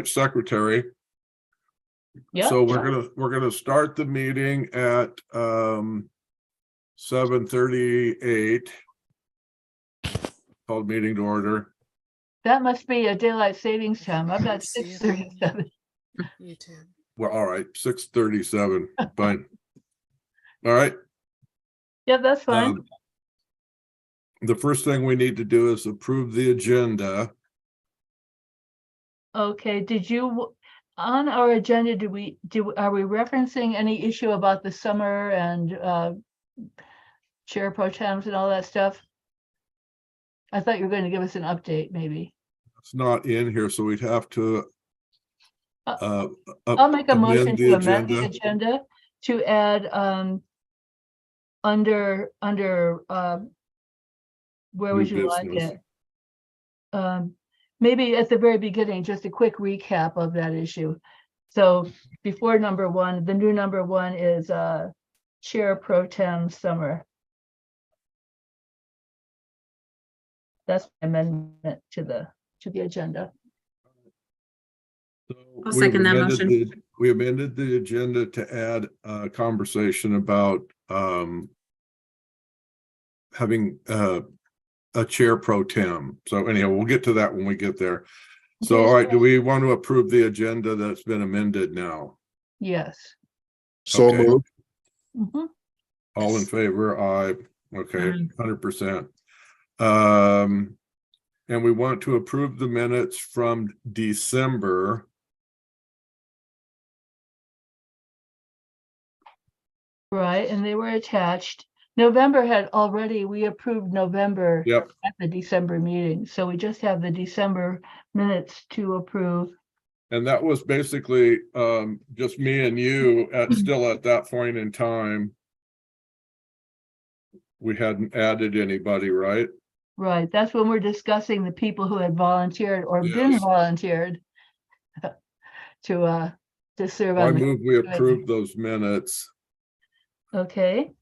secretary. Yeah. So we're gonna start the meeting at 7:38. Called meeting to order. That must be a daylight savings time. I've got See it. 6:37. YouTube. Well, all right, 6:37. Fine. All right. Yeah, that's fine. The first thing we need to do is approve the agenda. Okay, on our agenda, are we referencing any issue about the summer and chair pro tems and all that stuff? I thought you were going to give us an update, maybe. It's not in here, so we'd have to. I'll make a motion amend to amend the agenda to add under where New would you like business. it? Maybe at the very beginning, just a quick recap of that issue. So before number one, the new number one is Chair Pro Tem Summer. That's my amendment to the agenda. So I'll second that motion. We amended the agenda to add a conversation about having a chair pro tem. So anyhow, we'll get to that when we get there. So, Okay, all right, do we want to approve the agenda that's been amended now? Yes. So Okay. moved. Mhm. All in favor? Aye. Okay, Aye. 100%. And we want to approve the minutes from December. Right, and they were attached. We approved November Yep. at the December meeting, so we just have the December minutes to approve. And that was basically just me and you still at that point in time. We hadn't added anybody, right? Right, that's when we're discussing the people who had volunteered or been Yes. volunteered to serve I on the. move we approve those minutes. Okay,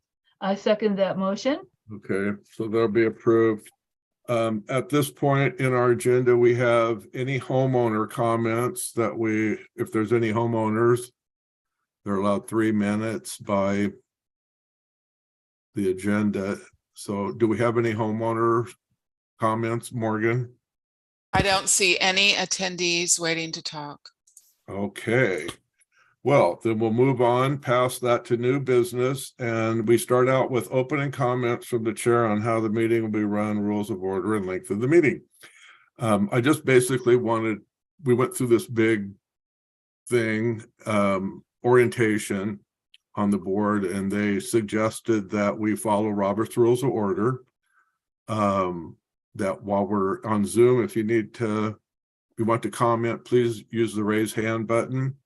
I second that motion. Okay, so they'll be approved. At this point in our agenda, we have any homeowner comments that if there's any homeowners, they're allowed 3 minutes by the agenda. So do we have any homeowner comments, Morgan? I don't see any attendees waiting to talk. Okay. Well, then we'll move on past that to new business, and we start out with opening comments from the chair on how the meeting will be run, rules of order, and length of the meeting. I just basically we went through this big thing, orientation on the board, and they suggested that we follow Robert's Rules of Order. That while we're on Zoom, if you want to comment, please use the raise hand button.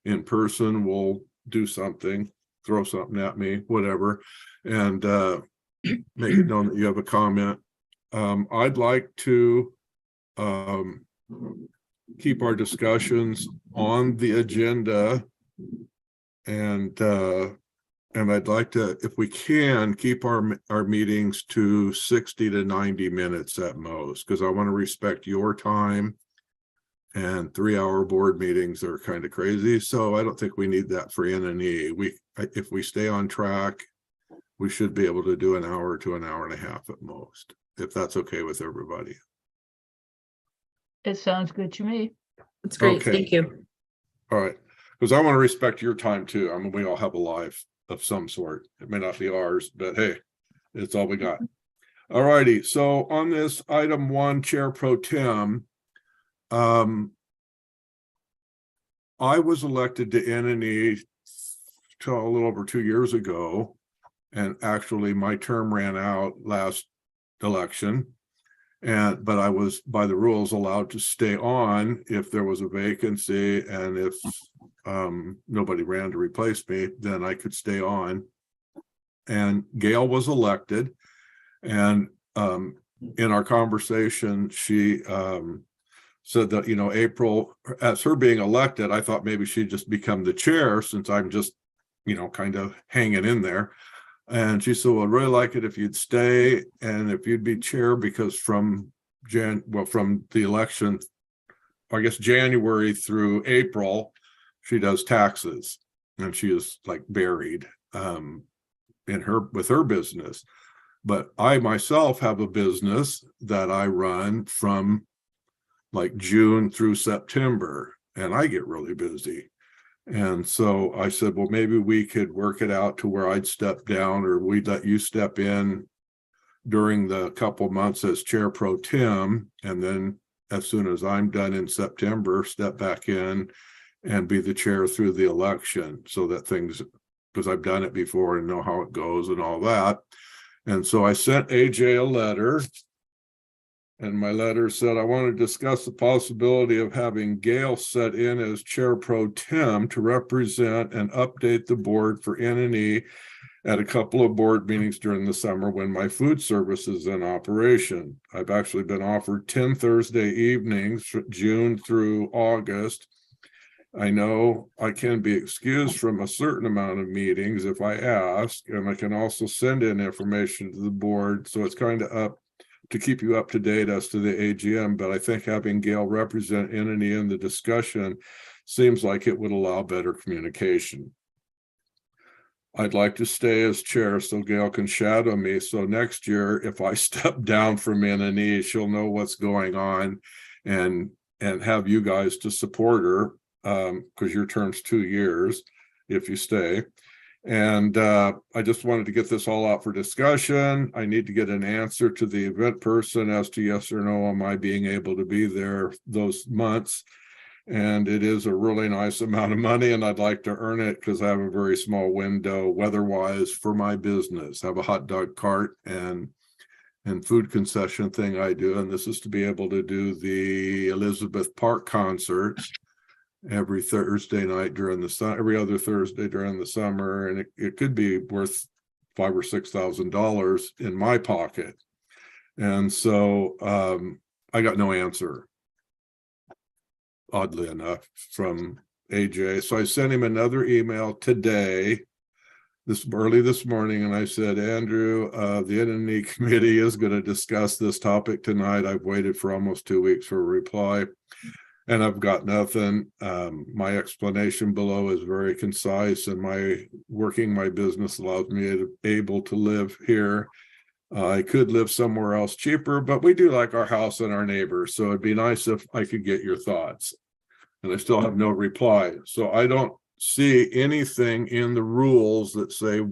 In person, we'll do something, throw something at me, whatever, and make it known that you have a comment. I'd like to keep our discussions on the agenda, and I'd like to, if we can, keep our meetings to 60 to 90 minutes at most, because I want to respect your time. And 3-hour board meetings are kind of crazy, so I don't think we need that for NNE. If we stay on track, we should be able to do an hour to an hour and a half at most, if that's okay with everybody. It sounds good to me. That's great. Okay. Thank you. All right, because I want to respect your time too. I mean, we all have a life of some sort. It may not be ours, but hey, it's all we got. All righty, so on this item 1, Chair Pro Tem, I was elected to NNE a little over 2 years ago, and actually my term ran out last election, but I was by the rules allowed to stay on if there was a vacancy, and if nobody ran to replace me, then I could stay on. And Gail was elected, and in our conversation, she said that, April, as her being elected, I thought maybe she'd just become the chair, since I'm just, kind of hanging in there. And she said, well, I'd really like it if you'd stay and if you'd be chair, because from the election I guess, January through April, she does taxes, and she is like buried with her business. But I myself have a business that I run from like June through September, and I get really busy. And so I said, well, maybe we could work it out to where I'd step down, or we'd let you step in during the couple months as chair pro tem, and then as soon as I'm done in September, step back in and be the chair through the election, so that things, because I've done it before and know how it goes and all that. And so I sent AJ a letter, and my letter said, I want to discuss the possibility of having Gail set in as chair pro tem to represent and update the board for N&E at a couple of board meetings during the summer when my food service is in operation. I've actually been offered 10 Thursday evenings, June through August. I know I can be excused from a certain amount of meetings if I ask, and I can also send in information to the board. So it's kind of up to keep you up to date as to the AGM, but I think having Gail represent N&E in the discussion seems like it would allow better communication. I'd like to stay as chair so Gail can shadow me. So next year, if I step down from N&E, she'll know what's going on and have you guys to support her, because your term's 2 years if you stay. And I just wanted to get this all out for discussion. I need to get an answer to the event person as to yes or no on my being able to be there those months. And it is a really nice amount of money, and I'd like to earn it because I have a very small window weather-wise for my business. I have a hot dog cart and food concession thing I do, and this is to be able to do the Elizabeth Park concerts every Thursday night during the summer, every other Thursday during the summer, and it could be worth $5,000 or $6,000 in my pocket. And so I got no answer, oddly enough, from AJ. So I sent him another email today, early this morning, and I said, Andrew, the N&E committee is going to discuss this topic tonight. I've waited for almost 2 weeks for a reply, and I've got nothing. My explanation below is very concise, and my business allows me able to live here. I could live somewhere else cheaper, but we do like our house and our neighbors. So it'd be nice if I could get your thoughts. And I still have no reply. So I don't see anything in the rules that say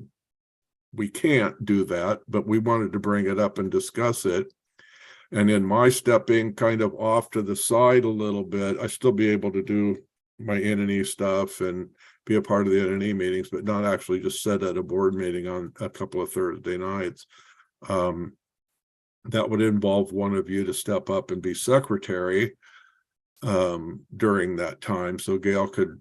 we can't do that, but we wanted to bring it up and discuss it. And in my stepping kind of off to the side a little bit, I still be able to do my N&E stuff and be a part of the N&E meetings, but not actually just sit at a board meeting on a couple of Thursday nights. That would involve one of you to step up and be secretary during that time, so Gail could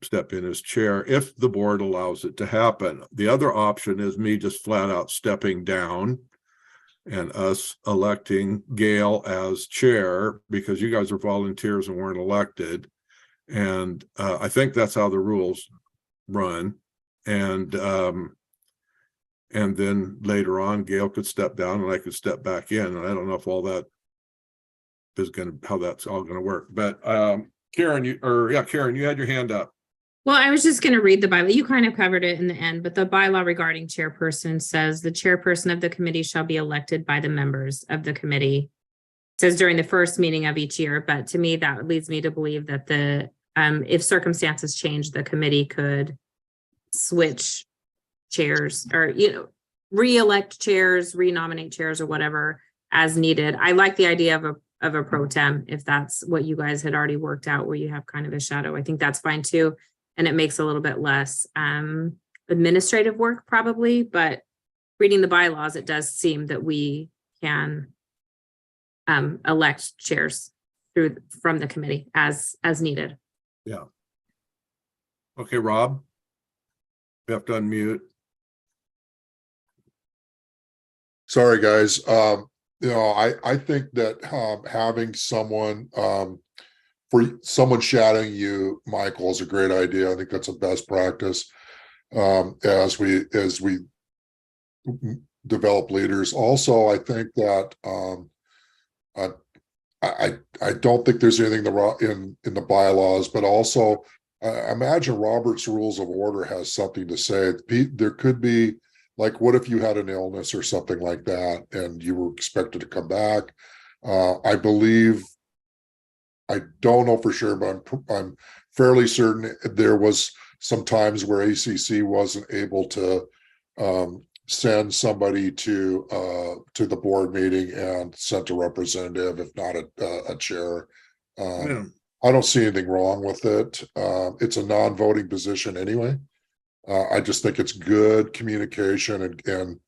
step in as chair if the board allows it to happen. The other option is me just flat out stepping down and us electing Gail as chair, because you guys are volunteers and weren't elected. And I think that's how the rules run. And then later on, Gail could step down and I could step back in. And I don't know if all that is how that's all going to work. But Karen, you had your hand up. Well, I was just going to read the bylaw. You kind of covered it in the end, but the bylaw regarding chairperson says the chairperson of the committee shall be elected by the members of the committee. It says during the first meeting of each year, but to me, that leads me to believe that if circumstances change, the committee could switch chairs or, re-elect chairs, renominate chairs or whatever as needed. I like the idea of a pro tem, if that's what you guys had already worked out, where you have kind of a shadow. I think that's fine too. And it makes a little bit less administrative work probably, but reading the bylaws, it does seem that we can elect chairs from the committee as needed. Yeah. Okay, Rob, you have to unmute. Sorry, guys. I think that having someone for someone shadowing you, Michael, is a great idea. I think that's a best practice as we develop leaders. Also, I think that I don't think there's anything in the bylaws, but also I imagine Robert's Rules of Order has something to say. There could be, like, what if you had an illness or something like that and you were expected to come back? I believe, I don't know for sure, but I'm fairly certain there was some times where ACC wasn't able to send somebody to the board meeting and sent a representative, if not a chair. Yeah. I don't see anything wrong with it. It's a non-voting position anyway. I just think it's good communication, and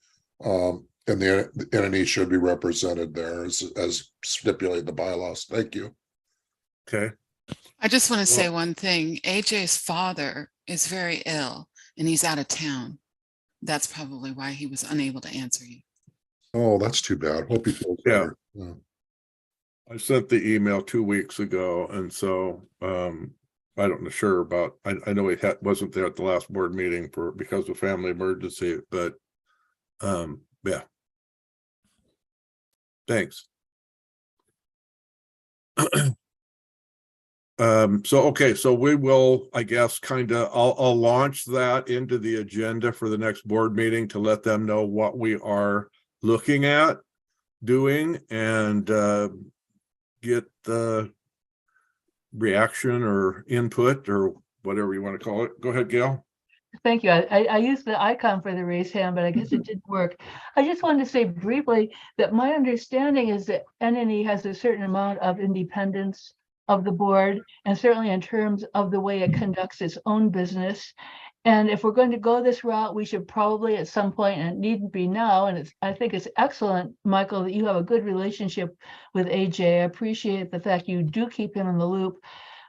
the entity should be represented there as stipulated in the bylaws. Thank you. Okay. I just want to say Well- one thing. AJ's father is very ill and he's out of town. That's probably why he was unable to answer you. Oh, that's too bad. Hope he feels Yeah. better. Yeah. I sent the email 2 weeks ago, and so I don't know sure about. I know he wasn't there at the last board meeting because of family emergency, but yeah. Thanks. So okay, so we will, I guess, kind of, I'll launch that into the agenda for the next board meeting to let them know what we are looking at doing, and get the reaction or input or whatever you want to call it. Go ahead, Gail. Thank you. I used the icon for the raised hand, but I guess it didn't work. I just wanted to say briefly that my understanding is that NNE has a certain amount of independence of the board, and certainly in terms of the way it conducts its own business. And if we're going to go this route, we should probably at some point, and it needn't be now, and I think it's excellent, Michael, that you have a good relationship with AJ. I appreciate the fact you do keep him in the loop,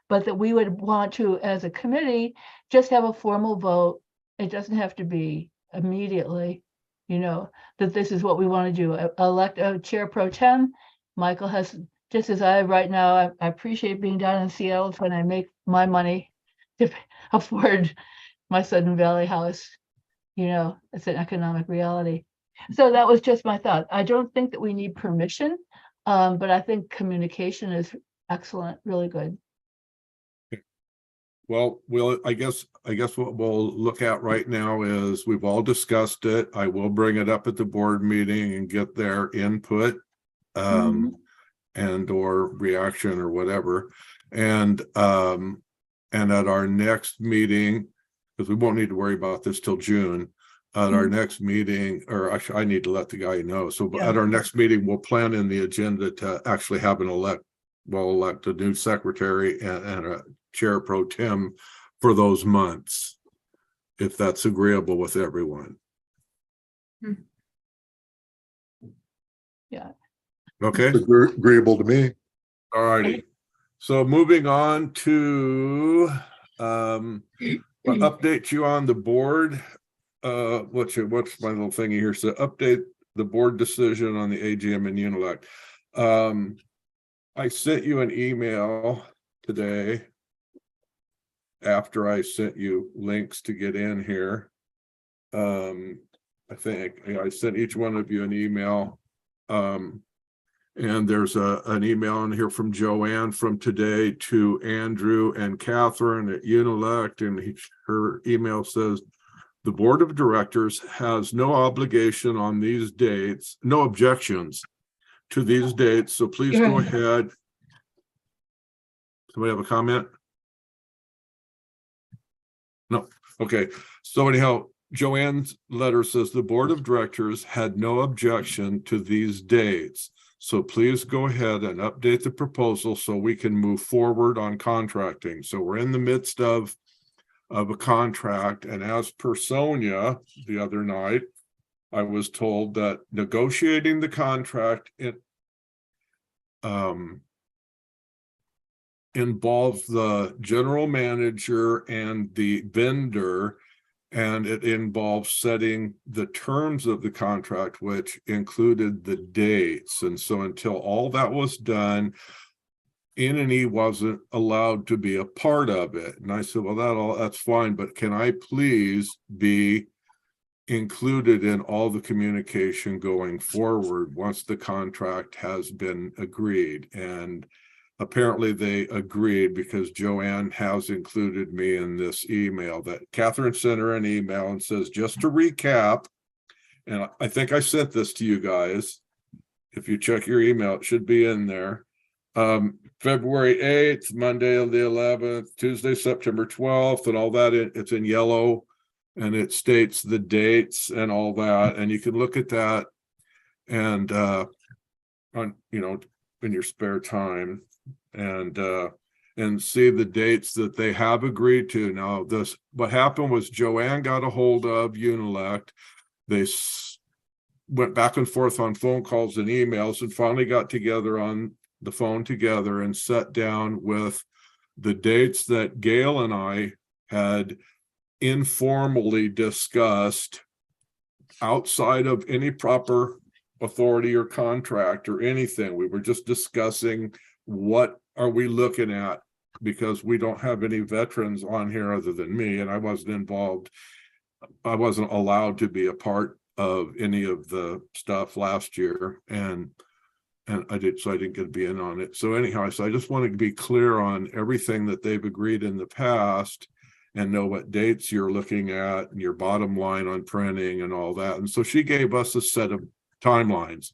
but that we would want to, as a committee, just have a formal vote. It doesn't have to be immediately, that this is what we want to do. Elect a chair pro tem. Michael has, just as I right now, I appreciate being down in Seattle when I make my money to afford my Sudden Valley house. It's an economic reality. So that was just my thought. I don't think that we need permission, but I think communication is excellent, really good. Well, I guess what we'll look at right now is we've all discussed it. I will bring it up at the board meeting and get their input and or reaction or whatever. And at our next meeting, because we won't need to worry about this till June, at our next meeting, or actually I need to let the guy know. So at our next meeting, we'll plan in the agenda to actually have elect a new secretary and a chair pro tem for those months, if that's agreeable with everyone. Yeah. Okay. Agreeable to me. All righty. So moving on to update you on the board. What's my little thingy here? So update the board decision on the AGM and Unilect. I sent you an email today after I sent you links to get in here. I think I sent each one of you an email. And there's an email in here from Joanne from today to Andrew and Catherine at Unilect, and her email says, the board of directors has no obligation on these dates, no objections to these dates, so please go ahead. Somebody have a comment? No. Okay. So anyhow, Joanne's letter says the board of directors had no objection to these dates. So please go ahead and update the proposal so we can move forward on contracting. So we're in the midst of a contract, and as per Sonia the other night, I was told that negotiating the contract involves the general manager and the vendor, and it involves setting the terms of the contract, which included the dates. And so until all that was done, NNE wasn't allowed to be a part of it. And I said, well, that's fine, but can I please be included in all the communication going forward once the contract has been agreed. And apparently they agreed because Joanne has included me in this email that Catherine sent her an email and says, just to recap, and I think I sent this to you guys. If you check your email, it should be in there. February 8th, Monday of the 11th, Tuesday, September 12th, and all that. It's in yellow and it states the dates and all that. And you can look at that and on, you know, in your spare time and see the dates that they have agreed to. Now, what happened was Joanne got a hold of Unilect. They went back and forth on phone calls and emails and finally got together on the phone together and sat down with the dates that Gail and I had informally discussed outside of any proper authority or contract or anything. We were just discussing what are we looking at, because we don't have any veterans on here other than me, and I wasn't involved. I wasn't allowed to be a part of any of the stuff last year, and I didn't get to be in on it. So anyhow, so I just wanted to be clear on everything that they've agreed in the past and know what dates you're looking at and your bottom line on printing and all that. And so she gave us a set of timelines.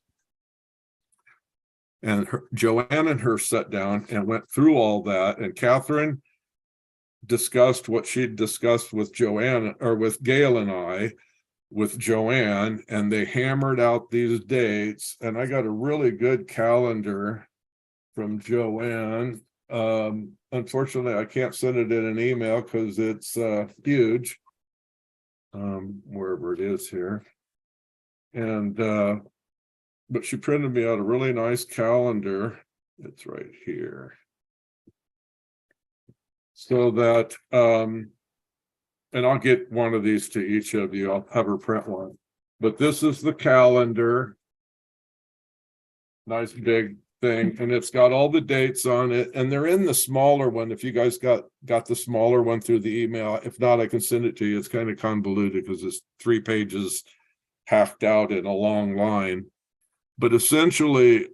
And Joanne and her sat down and went through all that, and Catherine discussed what she'd discussed with Joanne or with Gail and I with Joanne, and they hammered out these dates. And I got a really good calendar from Joanne. Unfortunately, I can't send it in an email because it's huge, wherever it is here. And but she printed me out a really nice calendar. It's right here. So that and I'll get one of these to each of you. I'll have her print one. But this is the calendar. Nice big thing. And it's got all the dates on it. And they're in the smaller one. If you guys got the smaller one through the email. If not, I can send it to you. It's kind of convoluted because it's 3 pages hacked out in a long line. But essentially,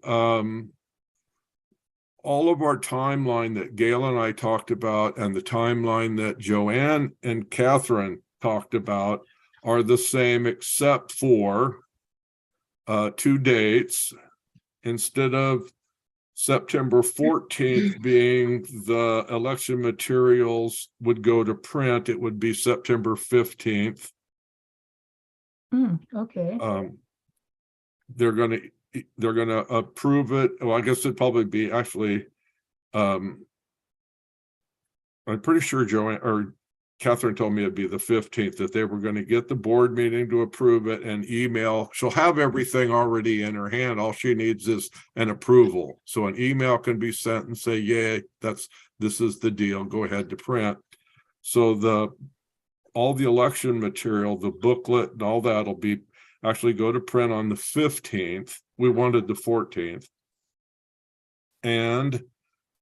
all of our timeline that Gail and I talked about and the timeline that Joanne and Catherine talked about are the same, except for 2 dates. Instead of September 14th being the election materials would go to print, it would be September 15th. Okay. They're gonna approve it. Well, I guess it'd probably be actually I'm pretty sure Joanne or Catherine told me it'd be the 15th, that they were going to get the board meeting to approve it and email. She'll have everything already in her hand. All she needs is an approval. So an email can be sent and say, yeah, this is the deal. Go ahead to print. So all the election material, the booklet and all that will be actually go to print on the 15th. We wanted the 14th. And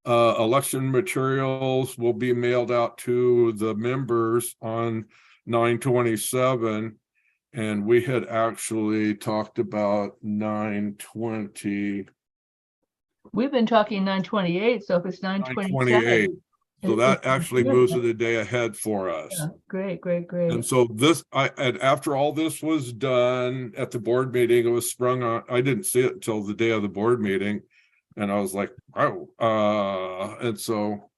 election materials will be mailed out to the members on 9/27. And we had actually talked about 9/20. We've been talking 9/28, so if it's 9/27. 9/28. So that it's actually good. moves it a day ahead for us. Yeah, great. And so and after all this was done at the board meeting, it was sprung on. I didn't see it until the day of the board meeting. And I was like, oh, and so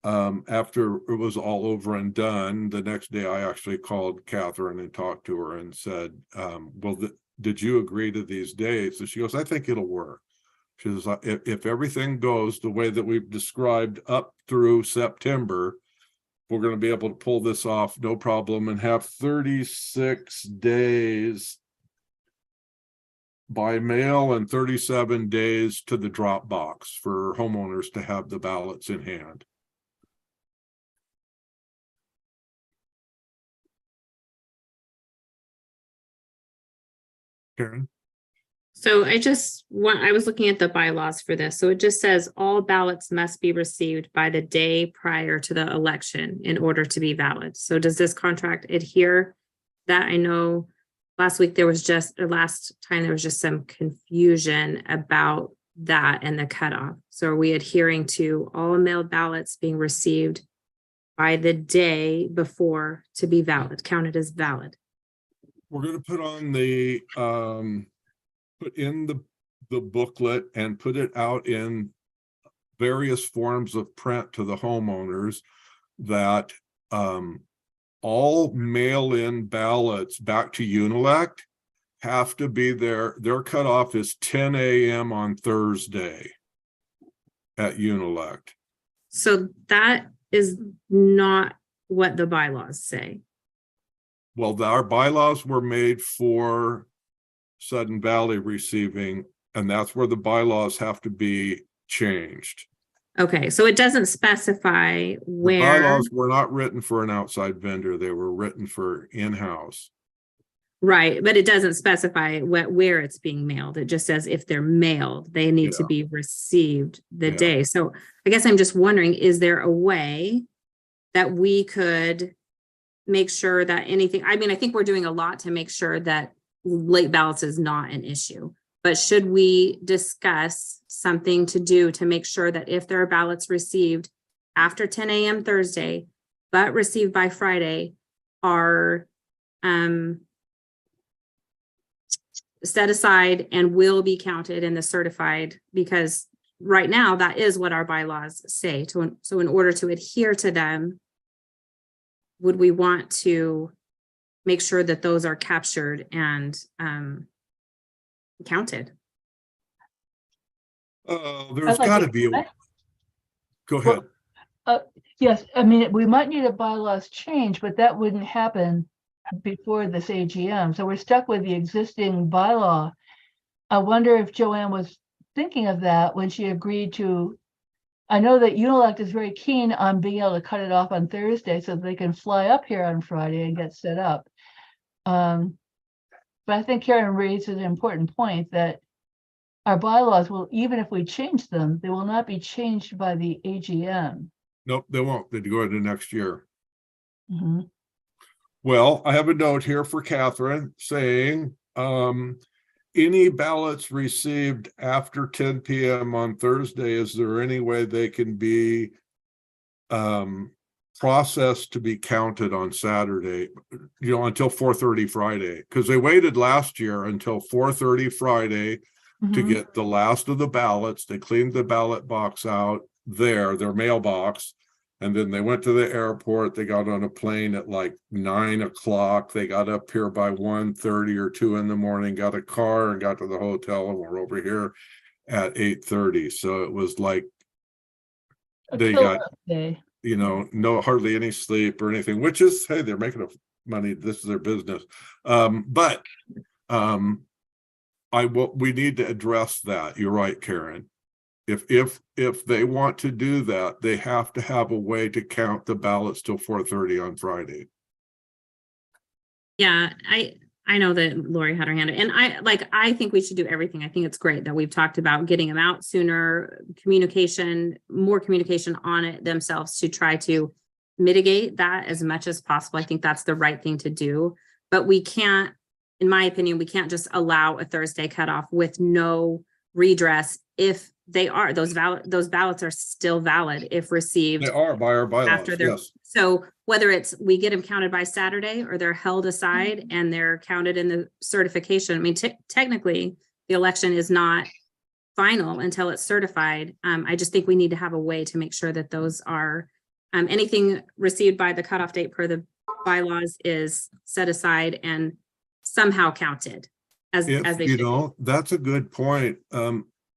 after it was all over and done, the next day I actually called Catherine and talked to her and said, well, did you agree to these dates? And she goes, I think it'll work. She was like, if everything goes the way that we've described up through September, we're going to be able to pull this off, no problem, and have 36 days by mail and 37 days to the drop box for homeowners to have the ballots in hand. Karen? So I was looking at the bylaws for this. So it just says all ballots must be received by the day prior to the election in order to be valid. So does this contract adhere that I know last week there was just, or last time there was just some confusion about that and the cutoff. So are we adhering to all mailed ballots being received by the day before to be valid, counted as valid? We're gonna put on the, put in the booklet and put it out in various forms of print to the homeowners that, all mail-in ballots back to Unilect have to be there. Their cutoff is 10 a.m. on Thursday at Unilect. So that is not what the bylaws say. Well, our bylaws were made for Sudden Valley receiving, and that's where the bylaws have to be changed. Okay, so it doesn't specify The where, bylaws were not written for an outside vendor. They were written for in-house. right, but it doesn't specify where it's being mailed. It just says if they're mailed, they need to Yeah. be received the Yeah. day. So I guess I'm just wondering, is there a way that we could make sure that anything, I mean, I think we're doing a lot to make sure that late ballots is not an issue. But should we discuss something to do to make sure that if there are ballots received after 10 a.m. Thursday, but received by Friday, are set aside and will be counted in the certified? Because right now, that is what our bylaws say. So in order to adhere to them, would we want to make sure that those are captured and counted? There's I'd like got to- to be a. Go ahead. Yes, I mean, we might need a bylaws change, but that wouldn't happen before this AGM. So we're stuck with the existing bylaw. I wonder if Joanne was thinking of that when she agreed to. I know that Unilect is very keen on being able to cut it off on Thursday so they can fly up here on Friday and get set up. But I think Karen raises an important point that our bylaws will, even if we change them, they will not be changed by the AGM. Nope, they won't. They go into next year. Mhm. Well, I have a note here for Catherine saying, any ballots received after 10 p.m. on Thursday, is there any way they can be processed to be counted on Saturday, until 4:30 Friday? Because they waited last year until 4:30 Friday to Mhm. get the last of the ballots. They cleaned the ballot box out their mailbox. And then they went to the airport. They got on a plane at like 9 o'clock. They got up here by 1:30 or 2 in the morning, got a car and got to the hotel, and we're over here at 8:30. So it was like A they killer got, day. no, hardly any sleep or anything, which is, hey, they're making money. This is their business. But we need to address that. You're right, Karen. If they want to do that, they have to have a way to count the ballots till 4:30 on Friday. Yeah, I know that Lori had her hand, and I think we should do everything. I think it's great that we've talked about getting them out sooner, more communication on it themselves to try to mitigate that as much as possible. I think that's the right thing to do, but we can't, in my opinion, we can't just allow a Thursday cutoff with no redress if those ballots are still valid if received They are by our bylaws, after they're, yes. so whether it's we get them counted by Saturday or they're held aside and they're counted in the certification. I mean, technically, the election is not final until it's certified. I just think we need to have a way to make sure that those are, anything received by the cutoff date per the bylaws is set aside and somehow counted as they If, should. that's a good point.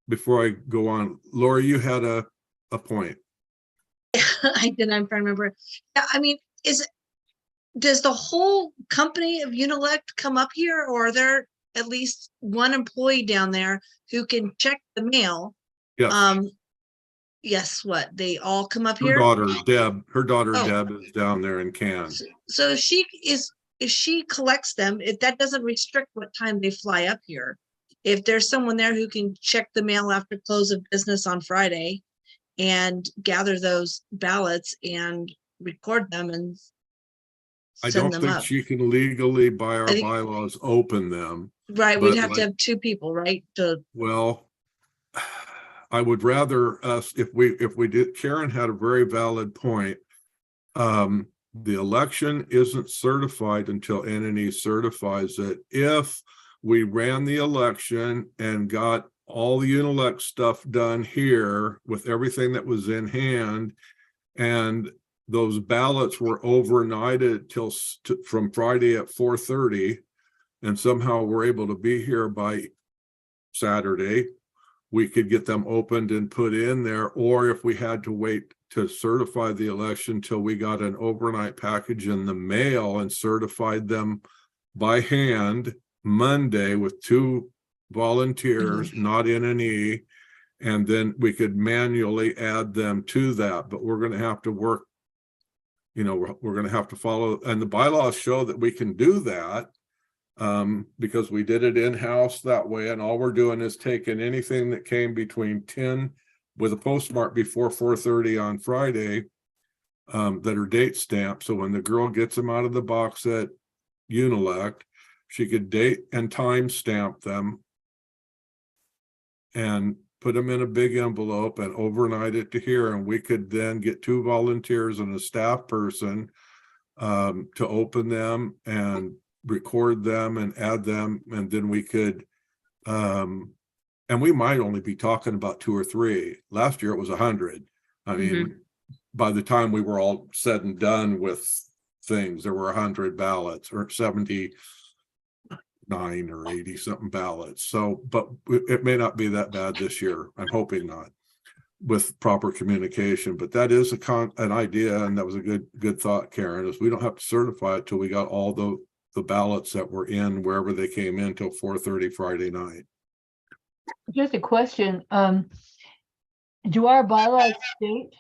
Before I go on, Lori, you had a point. I did. I'm trying to remember. Yeah, I mean, does the whole company of Unilect come up here, or are there at least one employee down there who can check the mail? Yes, Yes, what? They all come up her here? daughter Deb Oh. Deb is down there and can. So if she collects them, if that doesn't restrict what time they fly up here. If there's someone there who can check the mail after close of business on Friday and gather those ballots and record them and I send don't them think up. she can legally by our think- bylaws open them. Right, we'd but have to like- have two people, right? To, Well, I would rather us, if we did, Karen had a very valid point. The election isn't certified until NNE certifies it. If we ran the election and got all the Unilect stuff done here with everything that was in hand, and those ballots were overnighted from Friday at 4:30, and somehow we're able to be here by Saturday, we could get them opened and put in there. Or if we had to wait to certify the election till we got an overnight package in the mail and certified them by hand Monday with 2 volunteers, not NNE, and then we could manually add them to that. But we're going to have to work, we're going to have to follow, and the bylaws show that we can do that. Because we did it in-house that way, and all we're doing is taking anything that came between 10 with a postmark before 4:30 on Friday, that are date stamped. So when the girl gets them out of the box at Unilect, she could date and time stamp them and put them in a big envelope and overnight it to here, and we could then get 2 volunteers and a staff person to open them and record them and add them, and then we could and we might only be talking about 2 or 3. Last year it was 100. I mean, by the time we were all said and done with things, there were 100 ballots, or 79 or 80 something ballots. So, but it may not be that bad this year. I'm hoping not, with proper communication. But that is an idea, and that was a good thought, Karen, is we don't have to certify it till we got all the ballots that were in wherever they came in till 4:30 Friday night. Just a question, do our bylaws state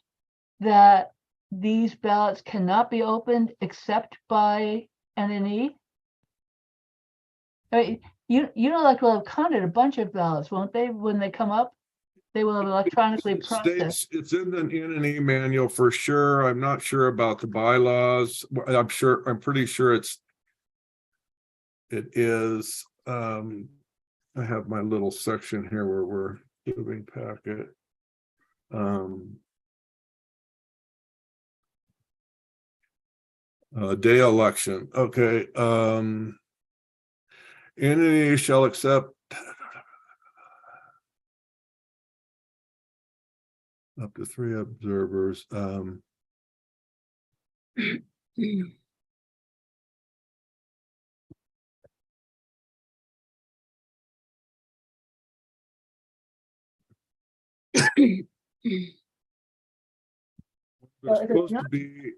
that these ballots cannot be opened except by NNE? I mean, Unilect will have counted a bunch of ballots, won't they, when they come up? They will have electronically It processed. states, it's in the NNE manual for sure. I'm not sure about the bylaws. I'm pretty sure it is. I have my little section here where we're moving packet. Day election. Okay. NNE shall accept up to 3 observers. Well, There's if it's supposed to be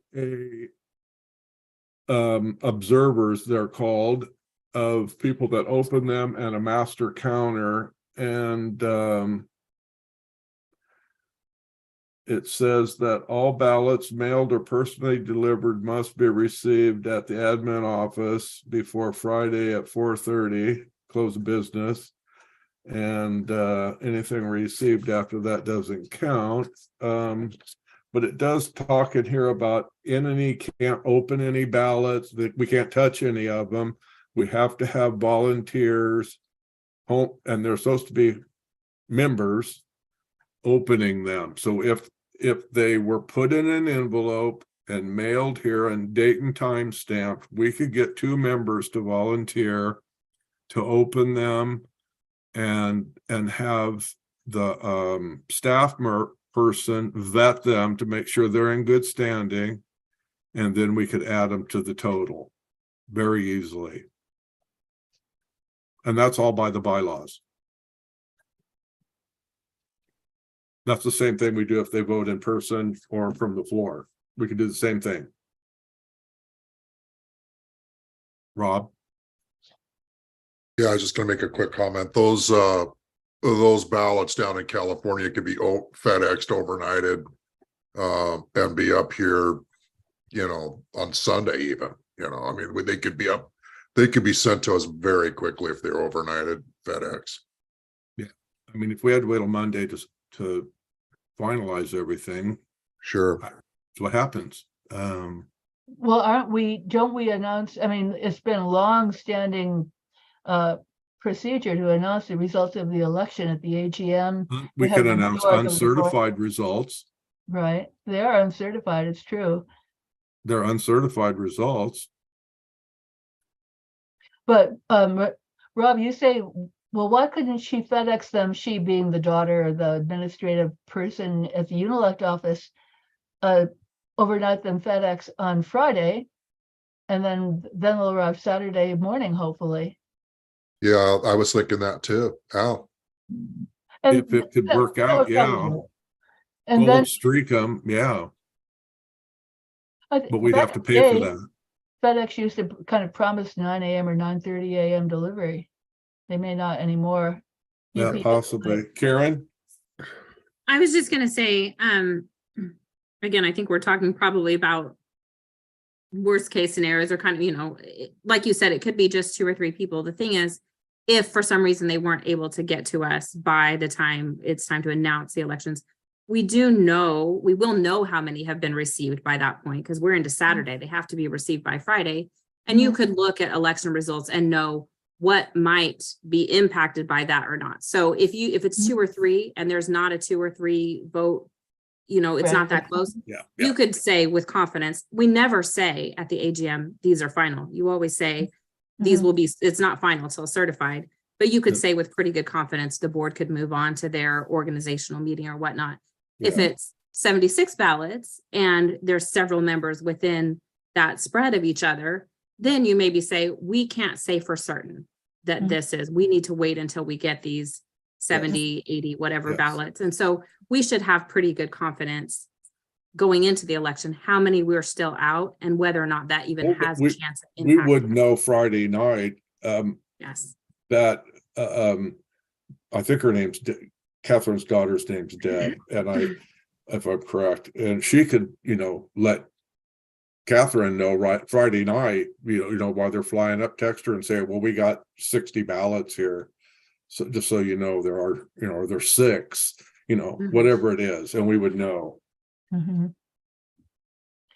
observers, they're called, of people that open them, and a master counter. And it says that all ballots mailed or personally delivered must be received at the admin office before Friday at 4:30, close of business. And anything received after that doesn't count. But it does talk in here about NNE can't open any ballots, that we can't touch any of them. We have to have volunteers home, and they're supposed to be members opening them. So if they were put in an envelope and mailed here and date and time stamped, we could get 2 members to volunteer to open them and have the staff person vet them to make sure they're in good standing, and then we could add them to the total very easily. And that's all by the bylaws. That's the same thing we do if they vote in person or from the floor. We can do the same thing. Rob? Yeah, I was just gonna make a quick comment. Those ballots down in California could be FedExed overnighted, and be up here, on Sunday even, I mean, they could be sent to us very quickly if they're overnighted FedEx. I mean, if we had to wait till Monday to finalize everything, Sure. that's what happens. Well, don't we announce, I mean, it's been a long-standing procedure to announce the results of the election at the AGM. We have can the announce majority of the vote. uncertified results. Right, they are uncertified, it's true. They're uncertified results. But Rob, you say, well, why couldn't she FedEx them, she being the daughter or the administrative person at the Unilect office, overnight them FedEx on Friday, and then they'll arrive Saturday morning, hopefully. Yeah, I was thinking that too. Al. And If it could that- work that out, would yeah. probably work. And Gold then streak them, yeah, I thi- but we'd have to that pay for day, that. FedEx used to kind of promise 9 a.m. or 9:30 a.m. delivery. They may not anymore. Yeah, UPS possibly. Karen? I was just gonna say, again, I think we're talking probably about worst case scenarios or kind of, like you said, it could be just 2 or 3 people. The thing is, if for some reason they weren't able to get to us by the time it's time to announce the elections, we will know how many have been received by that point, because we're into Saturday. They have to be received by Friday. And you could look at election results and know what might be impacted by that or not. So if it's 2 or 3 and there's not a 2 or 3 vote, it's not that close. Yeah. You could say with confidence, we never say at the AGM, these are final. You always say these will be, it's not final till certified, but you could Yeah. say with pretty good confidence, the board could move on to their organizational meeting or whatnot. If Yeah. it's 76 ballots and there's several members within that spread of each other, then you maybe say, we can't say for certain that we need to wait until we get these 70, 80, whatever Yes. ballots. And so we should have pretty good confidence going into the election, how many we're still out and whether or not that even Well, has a we- chance of We impact. would know Friday night, Yes. that, I think her name's, Catherine's daughter's name's Deb, and if I'm correct, and she could, let Catherine know right Friday night, while they're flying up, text her and say, well, we got 60 ballots here. So just so you know, there's 6, whatever it is, and we would know. Mhm.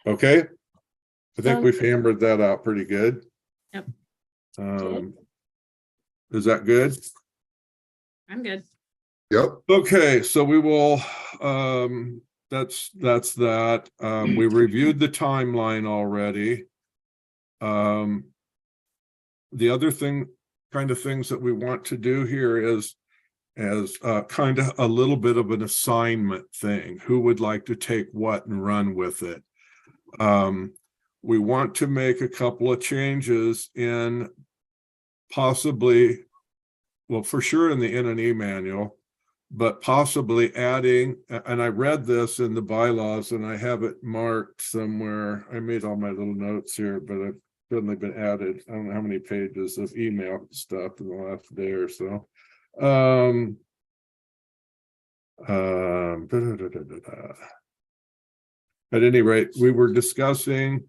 Okay. I think Sounds we've hammered that out pretty good. Yep. Is that good? I'm good. Yep. Okay, so we will, that's that. We reviewed the timeline already. The other kind of things that we want to do here is as kind of a little bit of an assignment thing. Who would like to take what and run with it? We want to make a couple of changes in possibly, well, for sure in the N&E manual, but possibly adding, and I read this in the bylaws and I have it marked somewhere. I made all my little notes here, but it's certainly been added. I don't know how many pages of email stuff in the last day or so. At any rate, we were discussing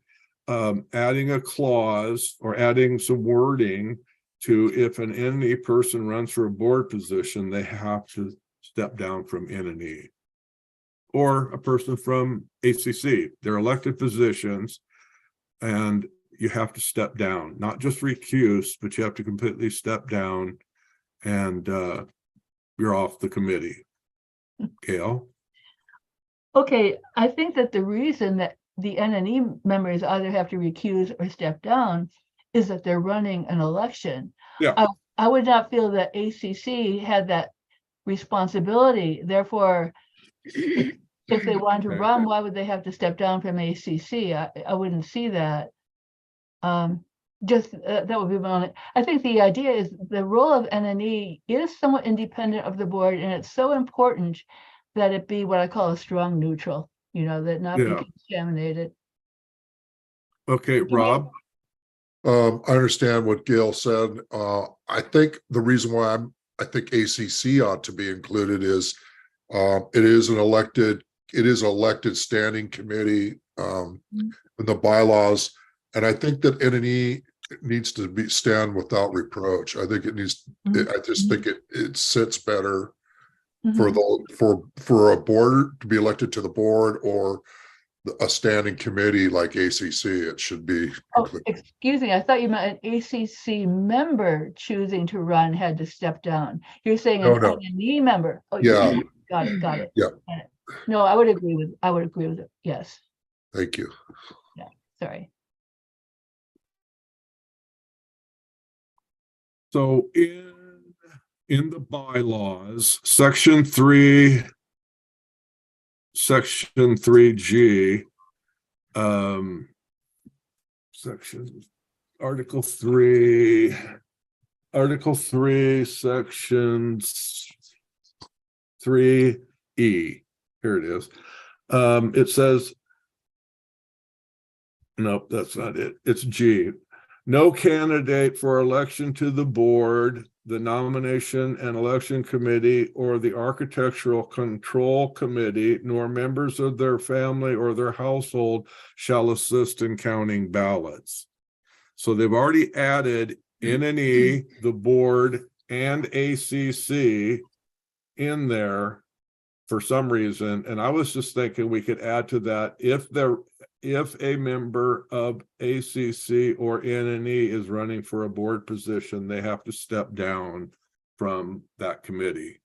adding a clause or adding some wording to, if an N&E person runs for a board position, they have to step down from N&E. Or a person from ACC, they're elected positions and you have to step down, not just recuse, but you have to completely step down and you're off the committee. Gail? Okay, I think that the reason that the N&E members either have to recuse or step down is that they're running an election. Yeah. I would not feel that ACC had that responsibility. Therefore, if they wanted to Okay. run, why would they have to step down from ACC? I wouldn't see that. That would be my only. I think the idea is the role of N&E is somewhat independent of the board, and it's so important that it be what I call a strong neutral, that not Yeah. be contaminated. Okay, Rob? I understand what Gail said. I think the reason why I think ACC ought to be included is it is elected standing committee in the bylaws. And I think that N&E needs to stand without reproach. I think it needs, I just think it sits better for Mhm. for a board to be elected to the board, or a standing committee like ACC. It should be. Oh, excuse me, I thought you meant an ACC member choosing to run had to step down. You're saying an No. NNE member. Oh, Yeah. got it. Got Yeah. it. No, I would agree with it. Yes, Thank you. sorry. So in the bylaws, section 3G, section, article 3, sections 3E, here it is. It says, nope, that's not it. It's G. No candidate for election to the board, the nomination and election committee, or the architectural control committee, nor members of their family or their household shall assist in counting ballots. So they've already added NNE, the board, and ACC in there for some reason. And I was just thinking we could add to that, if a member of ACC or NNE is running for a board position, they have to step down from that committee.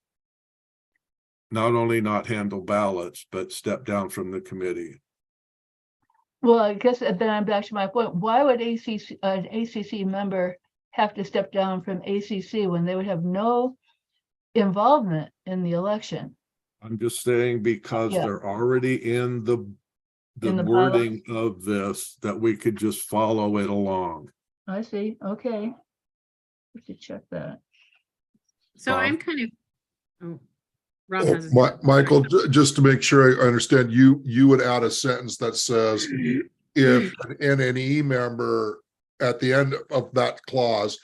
Not only not handle ballots, but step down from the committee. Well, I guess then I'm back to my point. Why would an ACC member have to step down from ACC when they would have no involvement in the election? I'm just saying because Yeah. they're already in the In the bylaws? wording of this, that we could just follow it along. I see, okay. We should check that. So Bob? I'm kind of, oh, Rob has his hand. Michael, just to make sure I understand, you would add a sentence that says, if an NNE member at the end of that clause,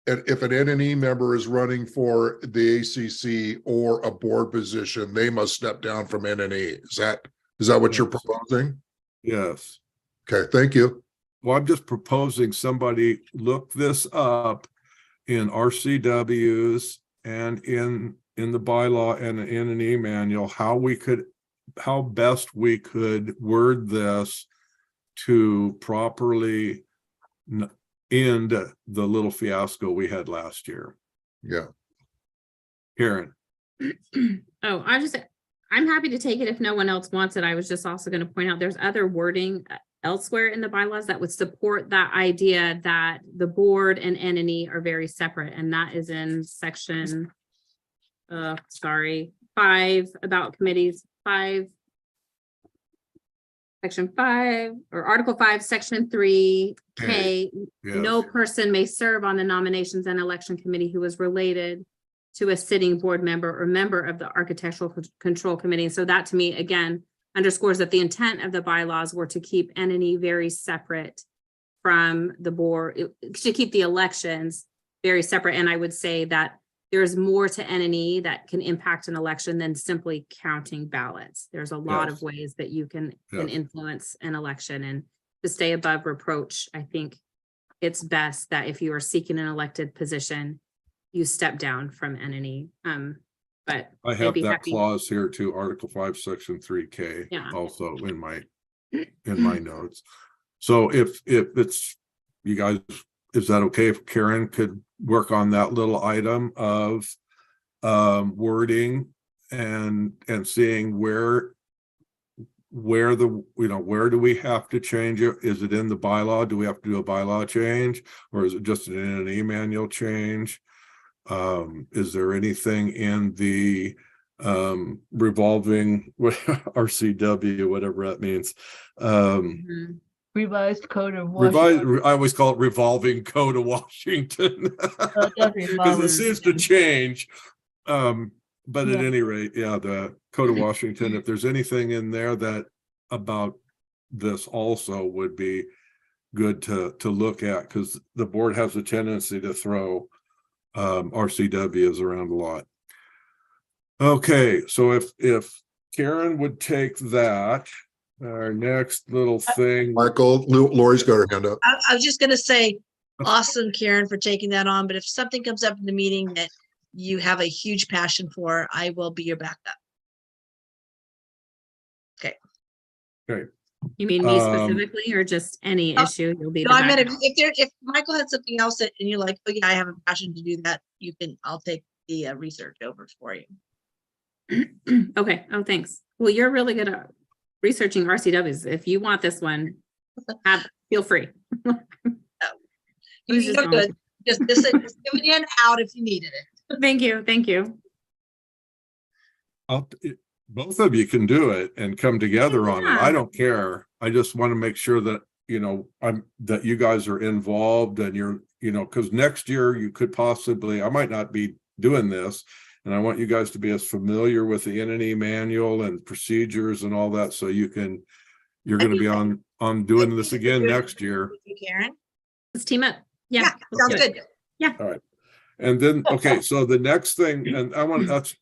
and if an NNE member is running for the ACC or a board position, they must step down from NNE. Is that what you're Yes. proposing? Yes. Okay, thank you. Well, I'm just proposing somebody look this up in RCWs and in the bylaw and in an e-manual, how best we could word this to properly end the little fiasco we had last year. Yeah. Karen. Oh, I'm happy to take it if no one else wants it. I was just also going to point out there's other wording elsewhere in the bylaws that would support that idea that the board and NNE are very separate. And that is in section, 5 about committees, section 5 or article 5, section 3K. Yes. No person may serve on the nominations and election committee who is related to a sitting board member or member of the architectural control committee. So that to me, again, underscores that the intent of the bylaws were to keep NNE very separate from the board, to keep the elections very separate. And I would say that there's more to NNE that can impact an election than simply counting ballots. There's a lot Yes. of ways that you can Yes. influence an election, and to stay above reproach, I think it's best that if you are seeking an elected position, you step down from NNE. But I I'd have be that happy- clause here too, Article 5, Section 3K, Yeah. also in my notes. So if it's, you guys, is that okay if Karen could work on that little item of wording and seeing where where do we have to change it? Is it in the bylaw? Do we have to do a bylaw change, or is it just in an e-manual change? Is there anything in the revolving RCW, whatever that means? Mhm. Revised code of Washington. I always call it revolving code of Washington. Oh, it does Because revolve. it seems to change. But at Yeah. any rate, yeah, the Code of Washington, if there's anything in there that about this also would be good to look at, because the board has a tendency to throw RCWs around a lot. Okay, so if Karen would take that, our next little thing. Michael, Lori's got her hand up. I was just gonna say, awesome, Karen, for taking that on, but if something comes up in the meeting that you have a huge passion for, I will be your backup. You mean me Um, specifically or just any Oh, issue? You'll be No, the I meant backup. if Michael had something else that, and you're like, oh yeah, I have a passion to do that, I'll take the research over for you. Okay. Oh, thanks. Well, you're really good at researching RCWs. If you want this one, feel free. I was just You're going- good. Just giving you an out if you needed it. Thank you. Thank you. Both of you can do it and come together on it. I Yeah. don't care. I just want to make sure that, that you guys are involved and you're, because next year you could possibly, I might not be doing this. And I want you guys to be as familiar with the NNE manual and procedures and all that, so you're going to be on doing this again next year. With you, Karen. Let's team up. Yeah. let's Sounds do it. good. And then, okay, so the next thing, and that's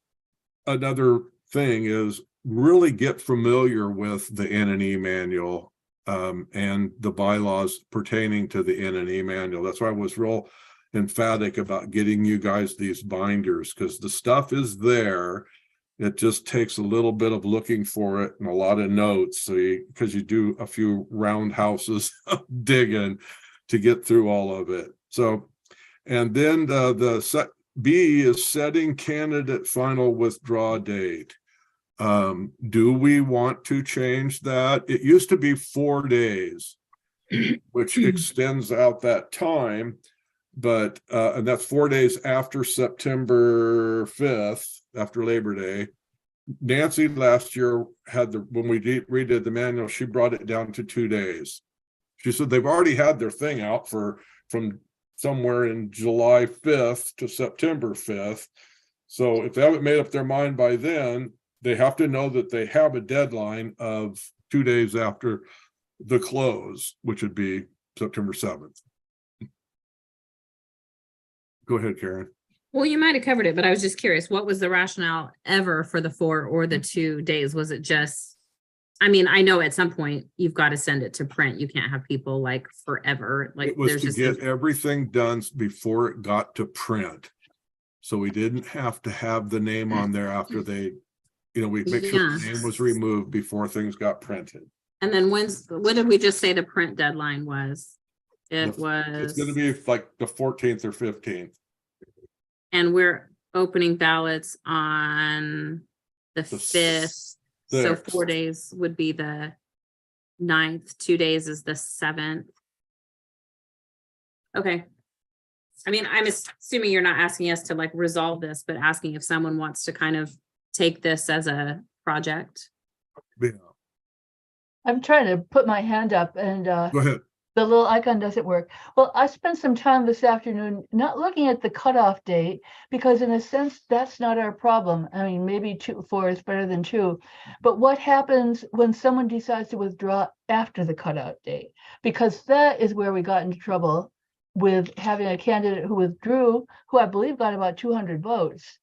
another thing, is really get familiar with the NNE manual and the bylaws pertaining to the NNE manual. That's why I was real emphatic about getting you guys these binders, because the stuff is there. It just takes a little bit of looking for it and a lot of notes. So because you do a few roundhouses digging to get through all of it. So, and then B is setting candidate final withdraw date. Do we want to change that? It used to be 4 days, which extends out that time, but and that's 4 days after September 5th, after Labor Day. Nancy last year when we redid the manual, she brought it down to 2 days. She said they've already had their thing out from somewhere in July 5th to September 5th. So if they haven't made up their mind by then, they have to know that they have a deadline of 2 days after the close, which would be September 7th. Go ahead, Karen. Well, you might have covered it, but I was just curious, what was the rationale ever for the 4 or the 2 days? Was it just, I mean, I know at some point you've got to send it to print. You can't have people like forever. Like It was there's to just get everything done before it got to print. So we didn't have to have the name on there after they, we make sure the Yeah. name was removed before things got printed. And then what did we just say the print deadline was? It It's was, going to be like the 14th or 15th. and we're opening ballots on the The 5th. So 6th. 4 days would be the 9th, 2 days is the 7th. Okay. I mean, I'm assuming you're not asking us to like resolve this, but asking if someone wants to kind of take this as a project. Yeah. I'm trying to put my hand up and Go ahead. the little icon doesn't work. Well, I spent some time this afternoon not looking at the cutoff date, because in a sense, that's not our problem. I mean, maybe 4 is better than 2, but what happens when someone decides to withdraw after the cutoff date? Because that is where we got into trouble with having a candidate who withdrew, who I believe got about 200 votes.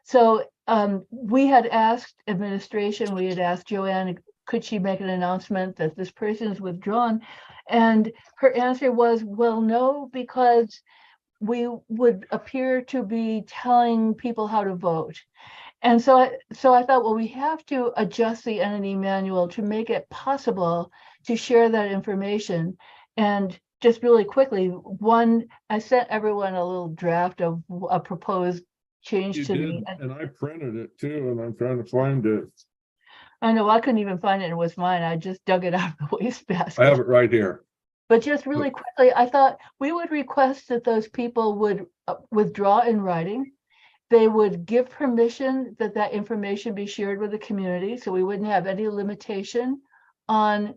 So we had asked administration, we had asked Joanne, could she make an announcement that this person is withdrawn? And her answer was, well, no, because we would appear to be telling people how to vote. And so I thought, well, we have to adjust the NNE manual to make it possible to share that information. And just really quickly, I sent everyone a little draft of a proposed change You to did, the, and I printed it too, and I'm trying to find it. I know I couldn't even find it. It was mine. I just dug it out of the wastebasket. I have it right here. But just really quickly, I thought we would request that those people would withdraw in writing. They would give permission that that information be shared with the community, so we wouldn't have any limitation on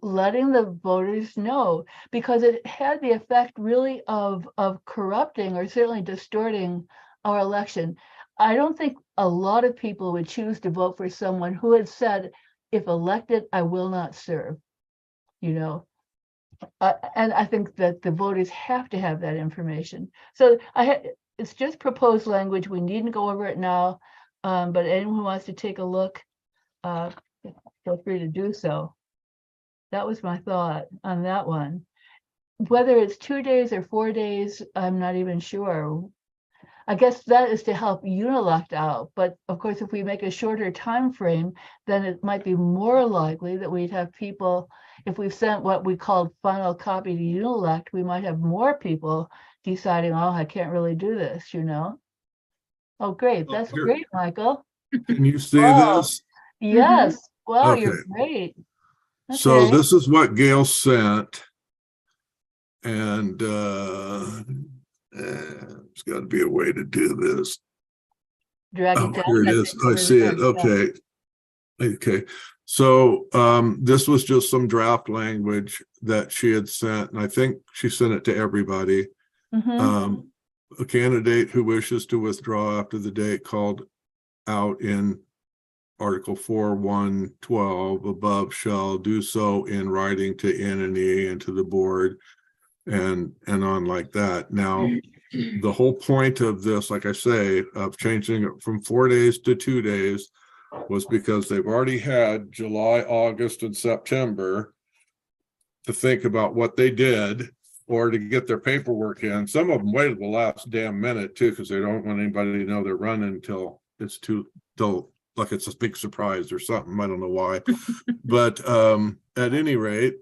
letting the voters know, because it had the effect really of corrupting or certainly distorting our election. I don't think a lot of people would choose to vote for someone who had said, if elected, I will not serve, and I think that the voters have to have that information. So it's just proposed language. We needn't go over it now, but anyone who wants to take a look, feel free to do so. That was my thought on that one. Whether it's 2 days or 4 days, I'm not even sure. I guess that is to help Unilect out, but of course, if we make a shorter time frame, then it might be more likely that we'd have people, if we've sent what we called final copy to Unilect, we might have more people deciding, oh, I can't really do this, you know? Oh, great, Oh, that's here. great, Michael. Can you see Wow. this? Yes, wow, you're Okay. great. So Okay. this is what Gail sent. And there's got to be a way to do this. Drag Oh, it down. here it is. I see it. Okay. Okay. So this was just some draft language that she had sent, and I think she sent it to everybody. Mhm. A candidate who wishes to withdraw after the date called out in Article 4.1.12 above shall do so in writing to N and E and to the board and on like that. Now, the whole point of this, like I say, of changing it from 4 days to 2 days was because they've already had July, August, and September to think about what they did or to get their paperwork in. Some of them waited the last damn minute too, because they don't want anybody to know they're running until it's till like it's a big surprise or something. I don't know why. But at any rate,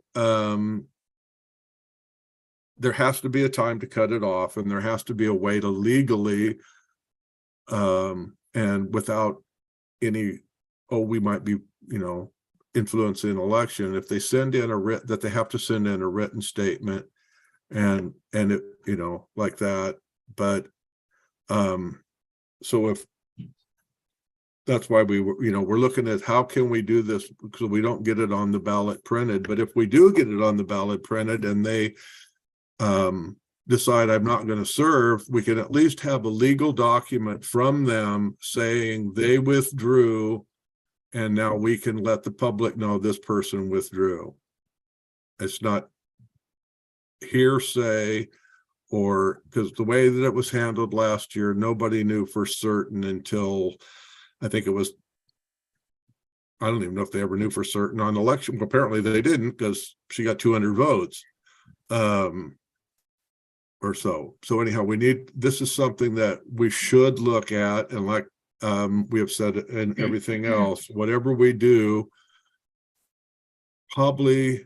there has to be a time to cut it off, and there has to be a way to legally and without any, oh, we might be, you know, influencing an election. If they send in a writ that they have to send in a written statement and it, you know, like that. But so if that's why we were, you know, we're looking at how can we do this because we don't get it on the ballot printed. But if we do get it on the ballot printed and they decide I'm not going to serve, we can at least have a legal document from them saying they withdrew, and now we can let the public know this person withdrew. It's not hearsay, or because the way that it was handled last year, nobody knew for certain until I think it was, I don't even know if they ever knew for certain on election. Apparently they didn't because she got 200 votes. Or so. So anyhow, this is something that we should look at, and like we have said and everything else, whatever we do, probably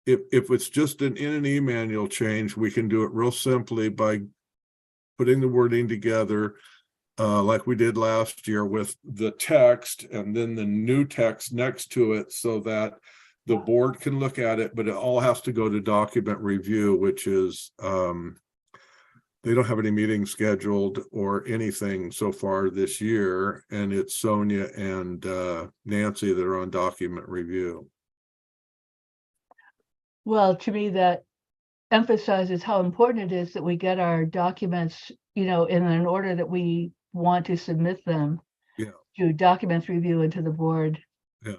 if it's just in an e-manual change, we can do it real simply by putting the wording together like we did last year with the text and then the new text next to it so that the board can look at it, but it all has to go to document review, which is they don't have any meetings scheduled or anything so far this year. And it's Sonia and Nancy that are on document review. Well, to me, that emphasizes how important it is that we get our documents, you know, in an order that we want to submit them. Yeah. To documents review and to the board. Yeah.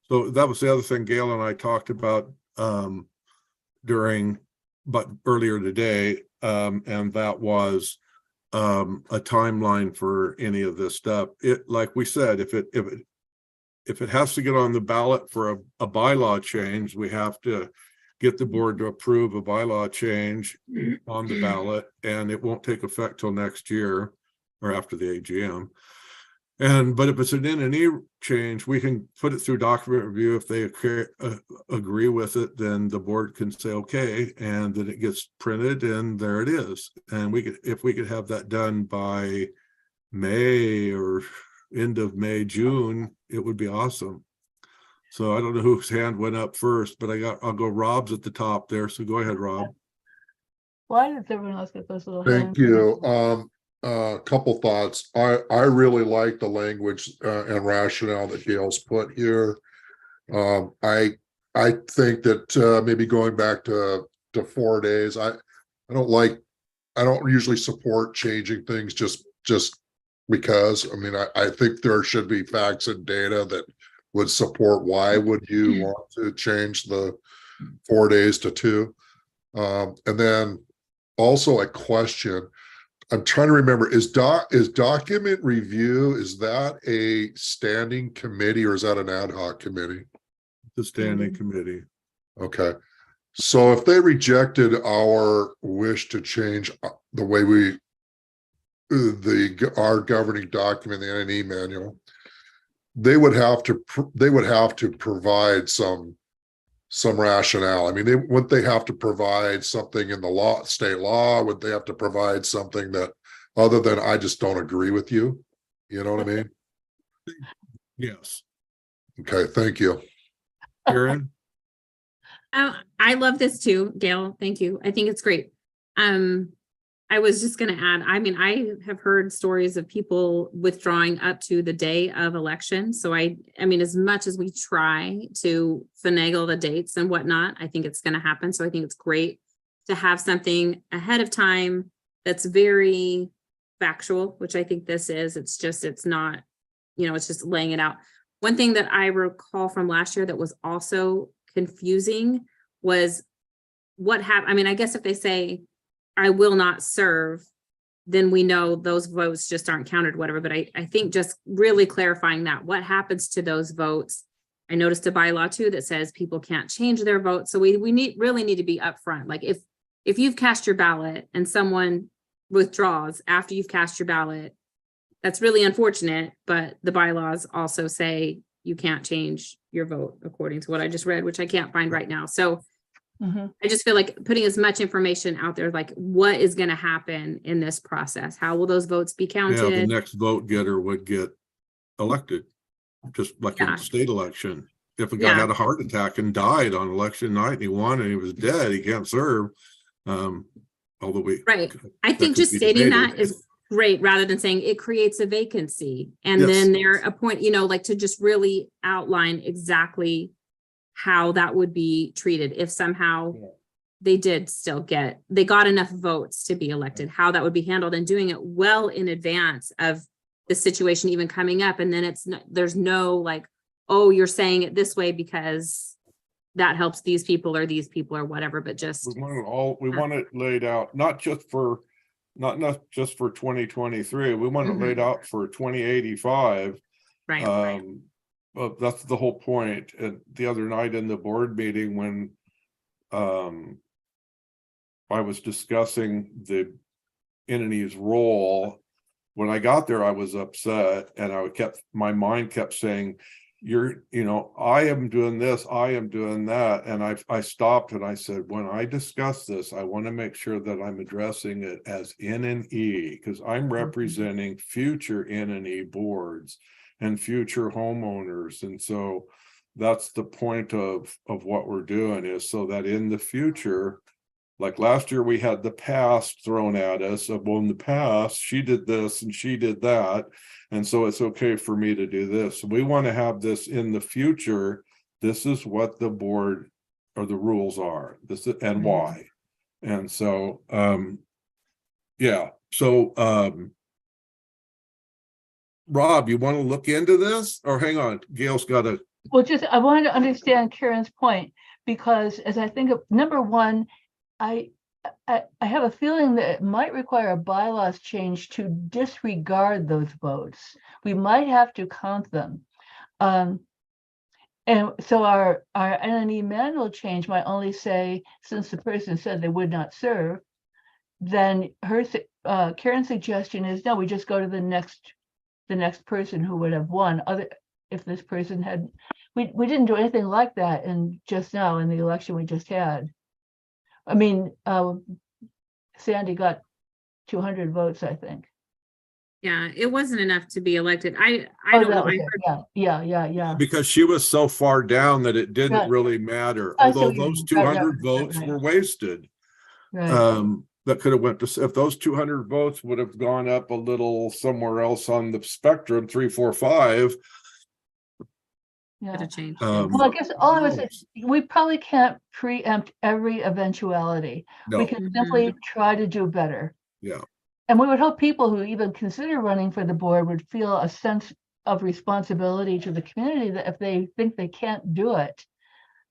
So that was the other thing Gail and I talked about earlier today. And that was a timeline for any of this stuff. It, like we said, if it has to get on the ballot for a bylaw change, we have to get the board to approve a bylaw change on the ballot, and it won't take effect till next year or after the AGM. But if it's an N&E change, we can put it through document review. If they agree with it, then the board can say, okay, and then it gets printed and there it is. And if we could have that done by May or end of May, June, it would be awesome. So I don't know whose hand went up first, but I'll go Rob's at the top there. So go ahead, Rob. Why does everyone else get those little Thank hands? you. Couple thoughts. I really like the language and rationale that Gail's put here. I think that maybe going back to 4 days, I don't usually support changing things just because. I mean, I think there should be facts and data that would support why would you want to change the 4 days to 2. And then also a question. I'm trying to remember, is document review, is that a standing committee or is that an ad hoc committee? The standing committee. Okay. So if they rejected our wish to change the way we our governing document, the NNE manual, they would have to provide some rationale. I mean, would they have to provide something in the law, state law? Would they have to provide something that other than I just don't agree with you? You know what I mean? Yes. Okay, thank you. Karen? I love this too, Gail. Thank you. I think it's great. I was just going to add, I mean, I have heard stories of people withdrawing up to the day of election. So I mean, as much as we try to finagle the dates and whatnot, I think it's going to happen. So I think it's great to have something ahead of time that's very factual, which I think this is. It's not, it's just laying it out. One thing that I recall from last year that was also confusing was what happened. I mean, I guess if they say, I will not serve, then we know those votes just aren't counted, whatever. But I think just really clarifying that, what happens to those votes? I noticed a bylaw too that says people can't change their vote. So we really need to be upfront. Like if you've cast your ballot and someone withdraws after you've cast your ballot, that's really unfortunate. But the bylaws also say you can't change your vote according to what I just read, which I can't find right now. So I just feel like putting as much information out there, like what is going to happen in this process? How will those votes be Yeah, the counted? next vote getter would get elected, just like in Yeah. the state election. If a guy Yeah. had a heart attack and died on election night and he won and he was dead, he can't serve. Although we. Right. I that think could just be stating debated. that is great rather than saying it creates a vacancy. And Yes. then they're like to just really outline exactly how that would be treated if somehow they got enough votes to be elected, how that would be handled, and doing it well in advance of the situation even coming up. And then there's no like, oh, you're saying it this way because that helps these people or whatever, but just. We want it laid out, not just for 2023. We want it laid out for 2085. Right. Well, that's the whole point. And the other night in the board meeting when I was discussing the entity's role, when I got there, I was upset and my mind kept saying, I am doing this, I am doing that. And I stopped and I said, when I discuss this, I want to make sure that I'm addressing it as NNE, because I'm representing future NNE boards and future homeowners. And so that's the point of what we're doing, is so that in the future, like last year, we had the past thrown at us of, well, in the past, she did this and she did that. And so it's okay for me to do this. We want to have this in the future. This is what the board or the rules are, this and why. And so, yeah. So, Rob, you want to look into this, or hang on, Gail's got a. Well, I wanted to understand Karen's point, because as I think of number one, I have a feeling that it might require a bylaws change to disregard those votes. We might have to count them. And so our NNE manual change might only say, since the person said they would not serve, then Karen's suggestion is, no, we just go to the next person who would have won. If this person had, we didn't do anything like that just now in the election we just had. I mean, Sandy got 200 votes, I think. Yeah, it wasn't enough to be elected. I Oh, don't know. that was it. Yeah. Because she was so far down that it didn't Right. really matter, I see although what you those mean. 200 Right. votes were wasted. Right. That could have went to, if those 200 votes would have gone up a little somewhere else on the spectrum, 3, 4, 5. Yeah. Could have changed. Well, I guess all I was saying, knows? we probably can't preempt every eventuality. We No, can simply try to do better. yeah, And we would hope people who even consider running for the board would feel a sense of responsibility to the community, that if they think they can't do it,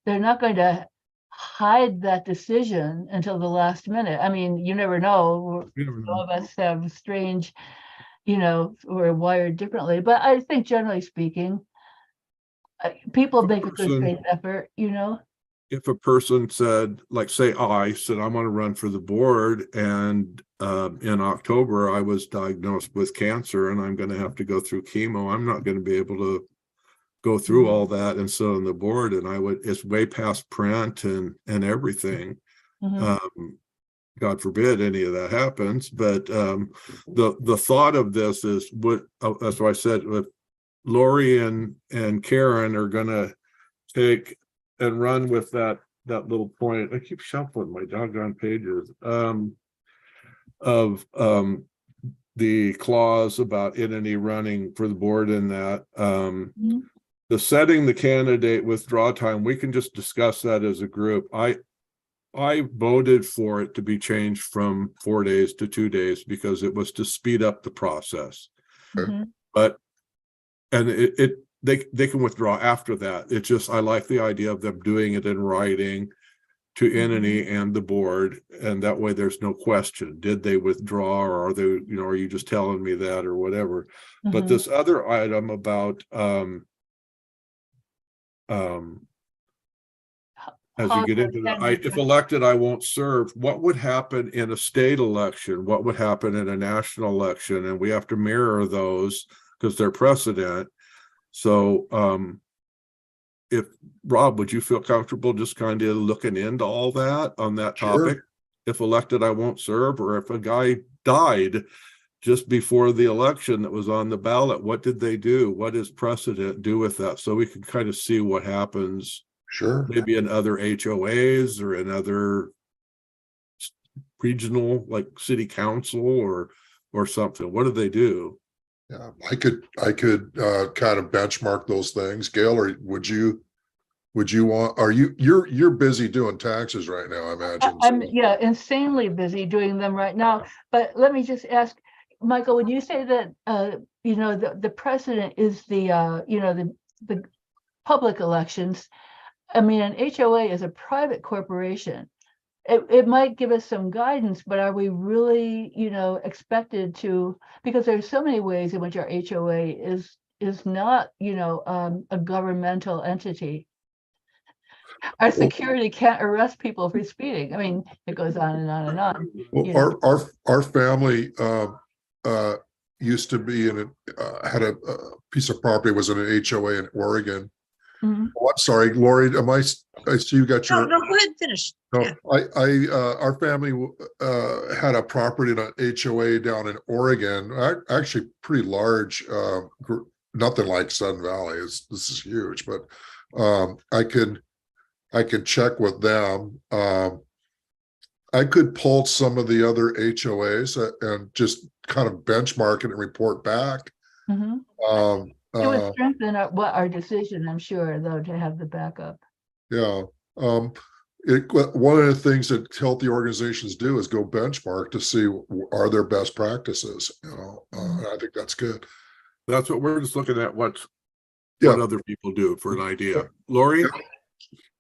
they're not going to hide that decision until the last minute. I mean, you never know. you never Some know. of us have strange, we're wired differently. But I think generally speaking, people make a good person- faith effort, if a person said, like, say, I said, I'm going to run for the board, and in October, I was diagnosed with cancer and I'm going to have to go through chemo, I'm not going to be able to go through all that and sit on the board, and it's way past print and everything. Mhm. God forbid any of that happens, but the thought of this is what, that's why I said, if Lori and Karen are gonna take and run with that little point. I keep shuffling my doggone pages of the clause about entity running for the board, and that Mhm. the setting the candidate withdraw time, we can just discuss that as a group. I voted for it to be changed from 4 days to 2 days because it was to speed up the process. Mhm. But and they can withdraw after that. It's just, I like the idea of them doing it in writing to entity and the board, and that way there's no question. Did they withdraw, or are they, are you just telling me that, or whatever? But Mhm. this other item about as you get into the, if elected, I won't serve. What would happen in a state election? What would happen in a national election? And we have to mirror those because they're precedent. So, if Rob, would you feel comfortable just kind of looking into all that on that Sure. topic? If elected, I won't serve, or if a guy died just before the election that was on the ballot, what did they do? What does precedent do with that? So we can kind of see what happens Sure. maybe in other HOAs or in other regional, like city council or something. What do they do? Yeah, I could kind of benchmark those things. Gail, or would you want, you're busy doing taxes right now, I imagine. I'm, so- yeah, insanely busy doing them right now. But let me just ask, Michael, when you say that, the president is the public elections, I mean, an HOA is a private corporation. It might give us some guidance, but are we really, expected to, because there's so many ways in which our HOA is not, a governmental entity. Our security can't arrest people for speeding. I mean, it goes on and on and on. Well, you know. our family used to be had a piece of property, was in an HOA in Oregon. Mhm. Oh, I'm sorry, Lori, I see you got No, your. no, go ahead and finish. No, Yeah. our family had a property in an HOA down in Oregon, actually pretty large, nothing like Sun Valley. This is huge, but I could check with them. I could pull some of the other HOAs and just kind of benchmark it and report back. Mhm. It would strengthen our decision, I'm sure, though, to have the backup. Yeah. One of the things that healthy organizations do is go benchmark to see are there best practices, and I think that's good. That's what we're just looking at, what Yeah. other people do for an idea. Lori?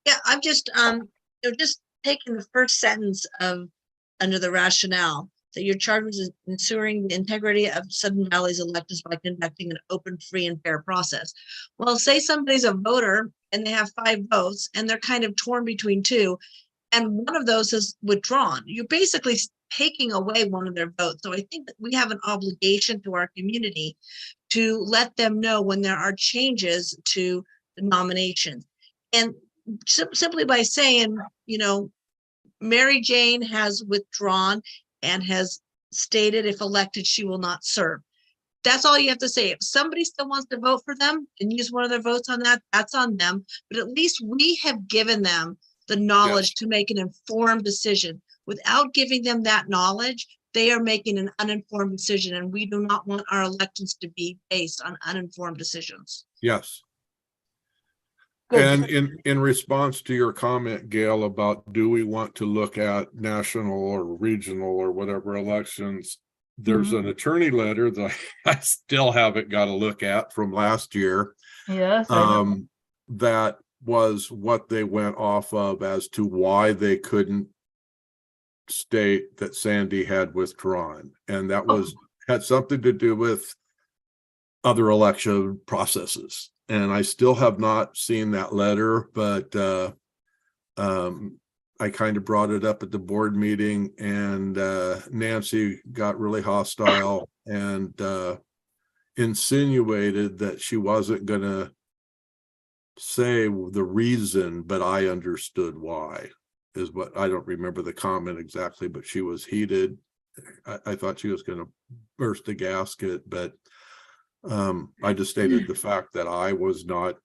Yeah, I'm just, just taking the first sentence of, under the rationale, that your charge was ensuring the integrity of Sudden Valley's elections by conducting an open, free, and fair process. Well, say somebody's a voter and they have 5 votes and they're kind of torn between 2, and one of those is withdrawn. You're basically taking away one of their votes. So I think that we have an obligation to our community to let them know when there are changes to the nominations. And simply by saying, Mary Jane has withdrawn and has stated if elected, she will not serve. That's all you have to say. If somebody still wants to vote for them and use one of their votes on that, that's on them. But at least we have given them the knowledge to make an informed decision. Without giving them that knowledge, they are making an uninformed decision, and we do not want our elections to be based on uninformed decisions. Yes. Good. And in response to your comment, Gail, about do we want to look at national or regional or whatever elections, there's an attorney letter that I still haven't got a look at from last year. Yes, I know. That was what they went off of as to was they couldn't state that Sandy had withdrawn. And that had something to do with other election processes. And I still have not seen that letter, but I kind of brought it up at the board meeting, and Nancy got really hostile and insinuated that she wasn't gonna say the reason, but I understood why, is what, I don't remember the comment exactly, but she was heated. I thought she was gonna burst the gasket, but I just stated the fact that I was not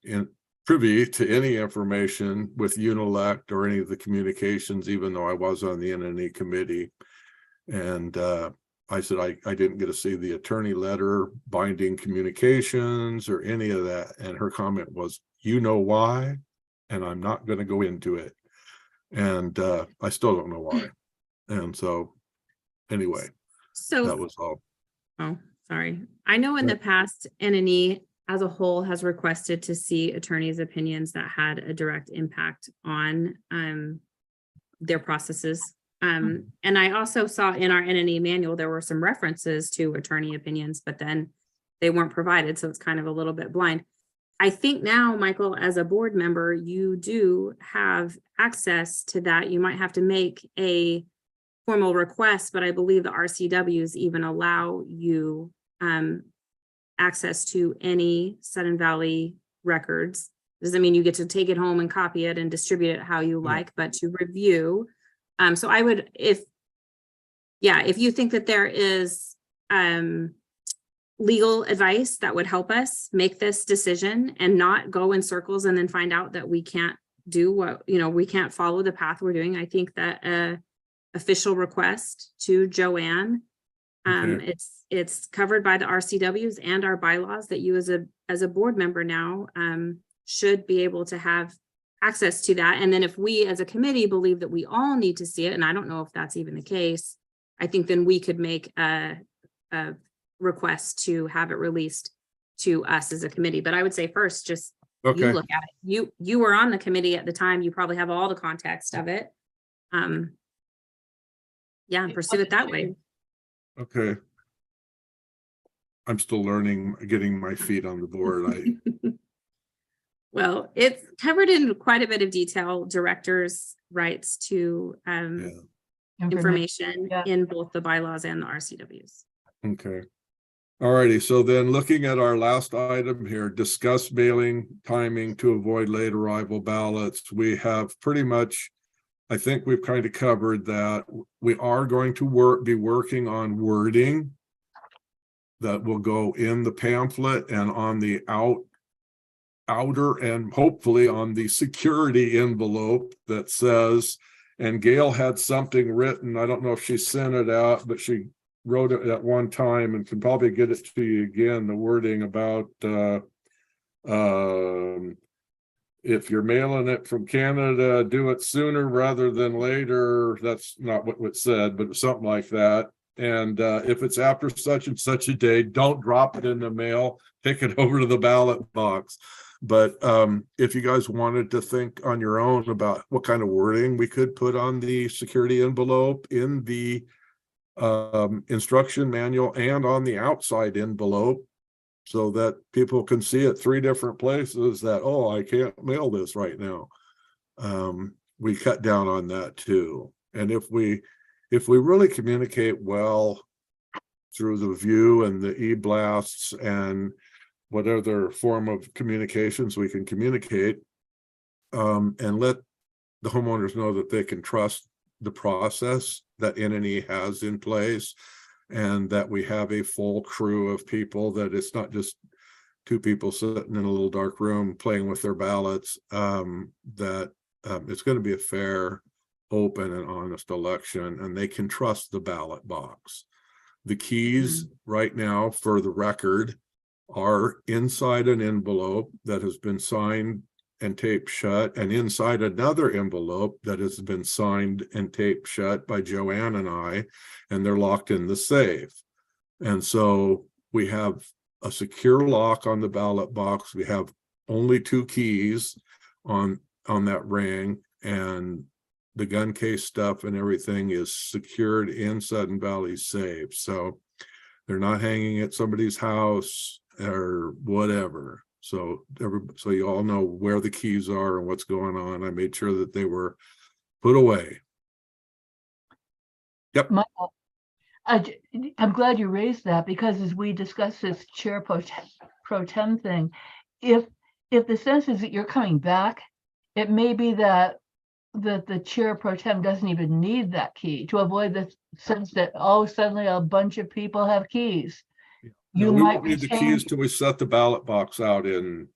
privy to any information with Unilect or any of the communications, even though I was on the NNE committee. And I said, I didn't get to see the attorney letter, binding communications, or any of that. And her comment was, you know why? And I'm not going to go into it. And I still don't know why. And so anyway, So. that was all. Oh, sorry. I know in the past, NNE as a whole has requested to see attorneys' opinions that had a direct impact on their processes. And I also saw in our NNE manual, there were some references to attorney opinions, but then they weren't provided. So it's kind of a little bit blind. I think now, Michael, as a board member, you do have access to that. You might have to make a formal request, but I believe the RCWs even allow you access to any Sudden Valley records. Doesn't mean you get to take it home and copy it and distribute it how you like, but to review. So I would, if you think that there is legal advice that would help us make this decision and not go in circles and then find out that we can't do what, we can't follow the path we're doing. I think that official request to Joanne, Okay. it's covered by the RCWs and our bylaws that you as a board member now should be able to have access to that. And then if we as a committee believe that we all need to see it, and I don't know if that's even the case, I think then we could make a request to have it released to us as a committee. But I would say first, just you Okay. look at it. You were on the committee at the time. You probably have all the context of it. And pursue it that way. Okay. I'm still learning, getting my feet on the board. Well, it's covered in quite a bit of detail, directors' rights to Yeah. information yeah. in both the bylaws and the RCWs. Okay. All righty. So then looking at our last item here, discuss mailing timing to avoid late arrival ballots. We have pretty much, I think we've kind of covered that. We are going to be working on wording that will go in the pamphlet and on the outer and hopefully on the security envelope that says, and Gail had something written, I don't know if she sent it out, but she wrote it at one time and can probably get it to you again, the wording about if you're mailing it from Canada, do it sooner rather than later. That's not what it said, but something like that. And if it's after such and such a day, don't drop it in the mail, take it over to the ballot box. But if you guys wanted to think on your own about what kind of wording we could put on the security envelope in the instruction manual and on the outside envelope, so that people can see it 3 different places that, oh, I can't mail this right now. We cut down on that too. And if we really communicate well through the view and the e-blasts and whatever form of communications we can communicate, and let the homeowners know that they can trust the process that NNE has in place, and that we have a full crew of people, that it's not just 2 people sitting in a little dark room playing with their ballots, that it's going to be a fair, open and honest election, and they can trust the ballot box. The keys right now, for the record, are inside an envelope that has been signed and taped shut, and inside another envelope that has been signed and taped shut by Joanne and I, and they're locked in the safe. And so we have a secure lock on the ballot box. We have only 2 keys on that ring, and the gun case stuff and everything is secured in Sudden Valley safe. So they're not hanging at somebody's house or whatever. So so you all know where the keys are and what's going on. I made sure that they were put away. Michael, I'm glad you raised that, because as we discussed this chair pro tem thing, if the sense is that you're coming back, it may be that the chair pro tem doesn't even need that key, to avoid the sense that, oh, suddenly a bunch of people have keys. No, You we might won't need the retain- keys till we set the ballot box out in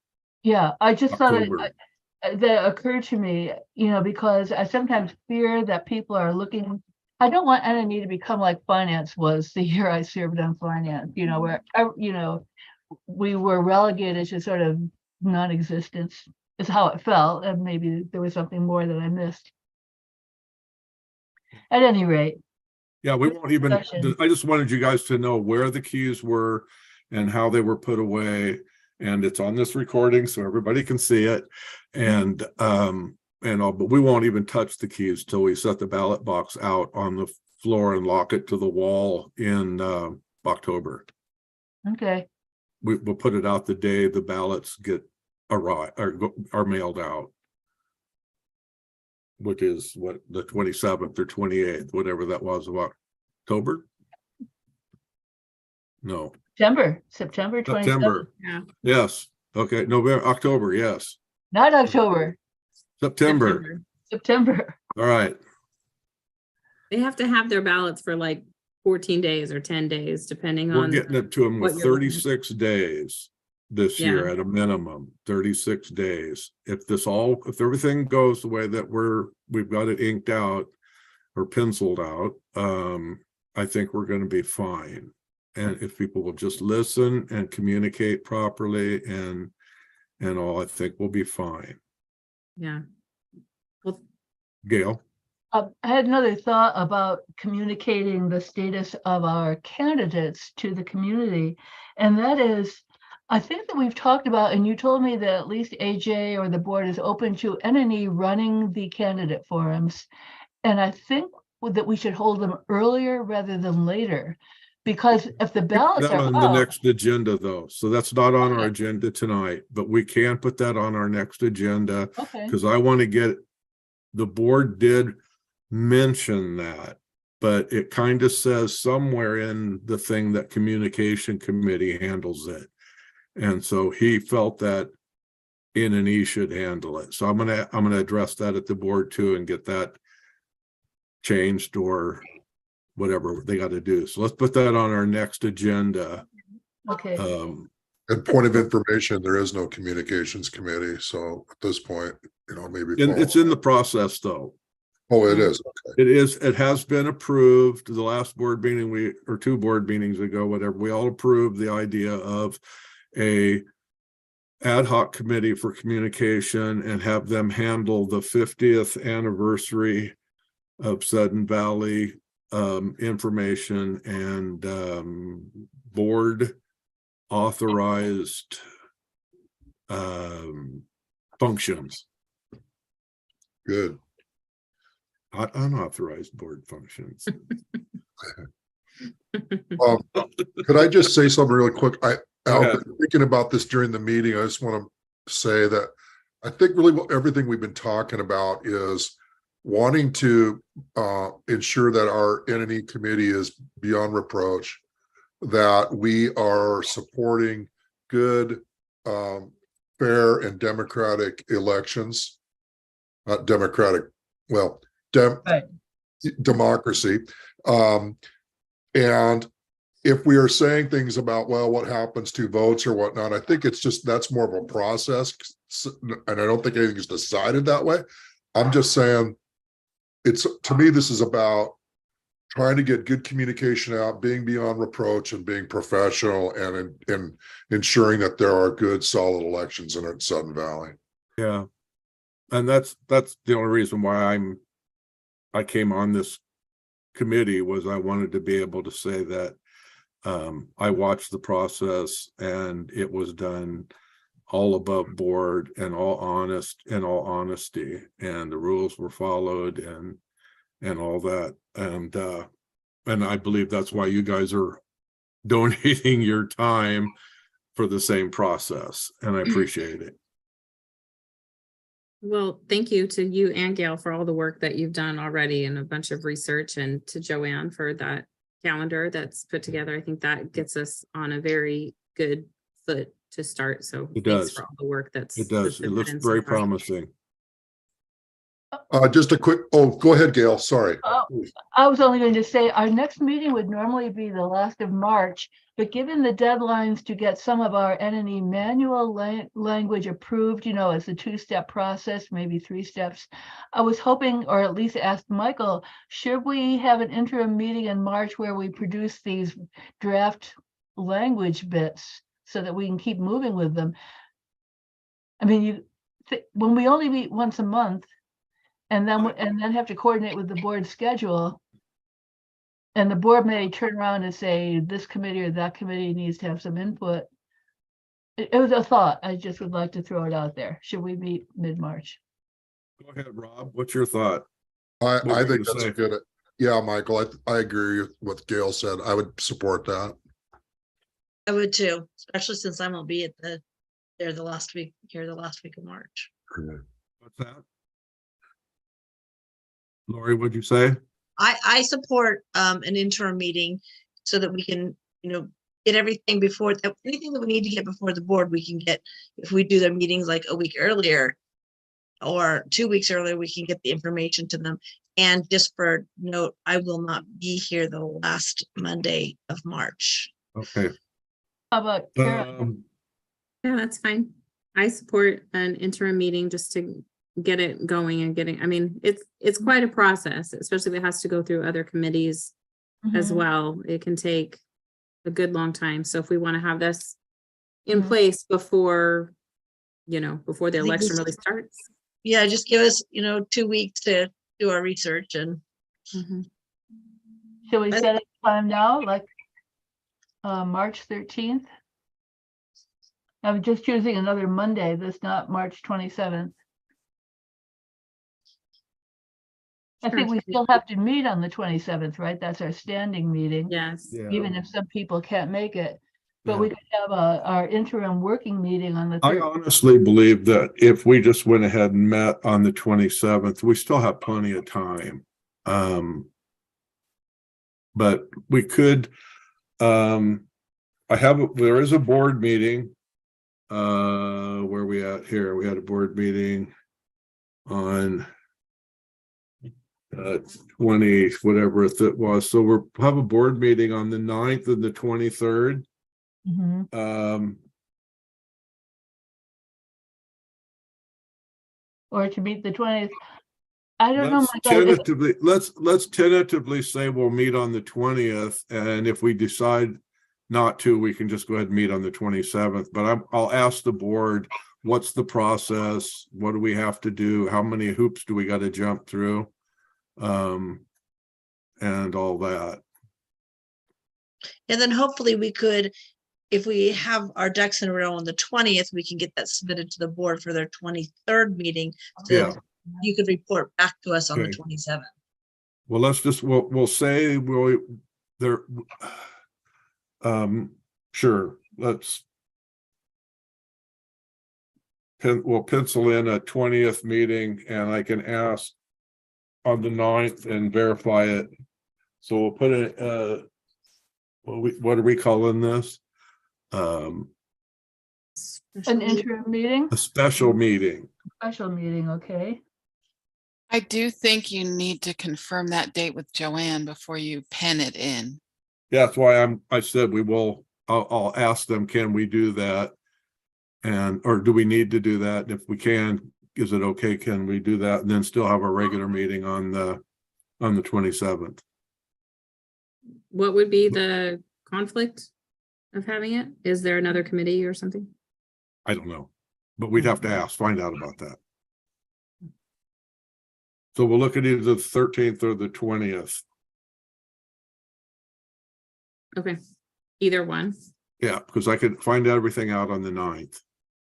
Yeah, I just thought October. that occurred to me, because I sometimes fear that people are looking. I don't want NNE to become like finance was the year I served on finance, where, we were relegated to sort of non-existence is how it felt, and maybe there was something more that I missed. At any rate, Yeah, we won't even, discussion. I just wanted you guys to know where the keys were and how they were put away. And it's on this recording, so everybody can see it. And all, but we won't even touch the keys till we set the ballot box out on the floor and lock it to the wall in October. Okay, We'll put it out the day the ballots get are mailed out, which is what, the 27th or 28th, whatever that was, of October. No, September 27th, September. Yeah. Yes. Okay. November, October. Yes. not October, September. September. All right. They have to have their ballots for like 14 days or 10 days, depending We're on. getting it to them with what you're looking at. 36 days this year Yeah. at a minimum, 36 days. If everything goes the way that we've got it inked out or penciled out, I think we're going to be fine. And if people will just listen and communicate properly and all, I think we'll be fine. Yeah. Well, Gail? I had another thought about communicating the status of our candidates to the community. And that is, I think that we've talked about, and you told me that at least AJ or the board is open to NNE running the candidate forums. And I think that we should hold them earlier rather than later. Because if the ballots That are on the out, next agenda though, so that's not on our Okay. agenda tonight, but we can put that on our next agenda. okay, Because I want to the board did mention that, but it kind of says somewhere in the thing that communication committee handles it. And so he felt that NNE should handle it. So I'm gonna address that at the board too and get that changed or whatever they got to do. So let's put that on our next agenda. okay. And point of information, there is no communications committee, so at this point, maybe. And it's in the process though. Oh, it is, okay. It has been approved. The last board meeting or 2 board meetings ago, whatever, we all approved the idea of a ad hoc committee for communication and have them handle the 50th anniversary of Sudden Valley information and board authorized functions. Good. Not unauthorized board functions. Could I just say something really quick? Go I've ahead. been thinking about this during the meeting. I just want to say that I think really everything we've been talking about is wanting to ensure that our NNE committee is beyond reproach, that we are supporting good, fair and democratic elections. Not democratic, well, Right. democracy. And if we are saying things about, well, what happens to votes or whatnot, I think that's more of a process. And I don't think anything is decided that way. I'm just saying to me, this is about trying to get good communication out, being beyond reproach and being professional and ensuring that there are good, solid elections in Sudden Valley. Yeah. And that's the only reason why I came on this committee, was I wanted to be able to say that I watched the process and it was done all above board and all honesty, and the rules were followed and all that. And I believe that's why you guys are donating your time for the same process, and I appreciate it. Well, thank you to you and Gail for all the work that you've done already and a bunch of research, and to Joanne for that calendar that's put together. I think that gets us on a very good foot to start. So It thanks does. for all the work that's. It does. that's It been looks put in so very far. promising. Just a quick, go ahead, Gail, sorry. Oh, I was only going to say, our next meeting would normally be the last of March, but given the deadlines to get some of our NNE manual language approved, you know, as a two-step process, maybe 3 steps, I was hoping, or at least asked Michael, should we have an interim meeting in March where we produce these draft language bits so that we can keep moving with them? I mean, when we only meet once a month, and then have to coordinate with the board schedule. And the board may turn around and say, this committee or that committee needs to have some input. It was a thought. I just would like to throw it out there. Should we meet mid-March? Go ahead, Rob. What's your thought? I were you think gonna that's say? a good, yeah, Michael, I agree with what Gail said. I would support that. I would too, especially since I won't be at the last week of March. What's that? Lori, what'd you say? I support an interim meeting so that we can, get everything before, anything that we need to get before the board, we can get, if we do their meetings like a week earlier or 2 weeks earlier, we can get the information to them. And just for note, I will not be here the last Monday of March. Okay. How about Karen? Yeah, that's fine. I support an interim meeting just to get it going and getting, I mean, it's quite a process, especially if it has to go through other committees as Mhm. well. It can take a good long time. So if we want to have this in Mhm. place before, before the I think election this really is- starts. Yeah, just give us, 2 weeks to do our research and Mhm. Shall we I- set a time now, like March 13th? I'm just choosing another Monday, that's not March 27th. I think Sure. we still have to meet on the 27th, right? That's our standing meeting. Yes. Yeah. Even if some people can't make it. But Yeah. we could have our interim working meeting on the I 13th. honestly believe that if we just went ahead and met on the 27th, we still have plenty of time. But we could, there is a board meeting. Where we at here? We had a board meeting on 20, whatever it was. So we'll have a board meeting on the 9th and the 23rd. Mhm. Or to meet the 20th. I don't know. Let's Michael, if- tentatively, let's tentatively say we'll meet on the 20th, and if we decide not to, we can just go ahead and meet on the 27th. But I'll ask the board, what's the process? What do we have to do? How many hoops do we got to jump through? And all that. And then hopefully we could, if we have our ducks in a row on the 20th, we can get that submitted to the board for their 23rd meeting. So Yeah. that you could report back to us on the Okay. 27th. Well, we'll say there. Sure, we'll pencil in a 20th meeting, and I can ask on the 9th and verify it. So we'll put it, what are we calling this? an interim meeting, A special meeting. special meeting, okay? I do think you need to confirm that date with Joanne before you pen it in. Yeah, that's why I said I'll ask them, can we do that? Or do we need to do that? And if we can, is it okay? Can we do that? And then still have a regular meeting on the 27th? What would be the conflict of having it? Is there another committee or something? I don't know, but we'd have to find out about that. So we'll look at either the 13th or the 20th. Okay, either one. Yeah, because I could find everything out on the 9th.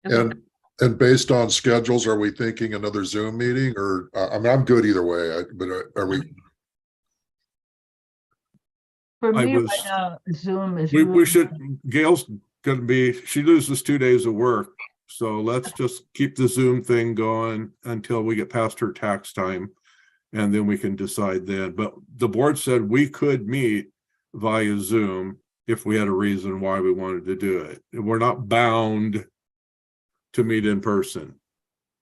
Okay. And based on schedules, are we thinking another Zoom meeting or, I mean, I'm good either way, but are we, For I me, right was- now, Zoom is. We really- should, Gail's gonna be, she loses 2 days of work. So let's just keep the Zoom thing going until we get past her tax time. And then we can decide then. But the board said we could meet via Zoom if we had a reason why we wanted to do it. And we're not bound to meet in person.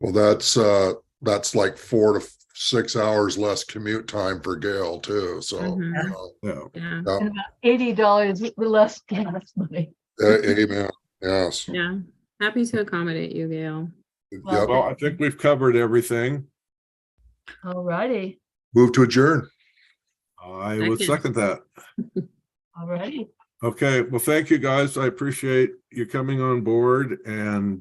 Well, that's like 4 to 6 hours less commute time for Gail too, so. Mhm. Yeah. Yeah, Yeah, And about $80 less gas money. amen, yes. yeah. Happy to accommodate you, Gail. Yep, Well, I think we've covered everything. All righty, move to adjourn. I would Second. second that. all righty. Okay, well, thank you guys. I appreciate you coming on board and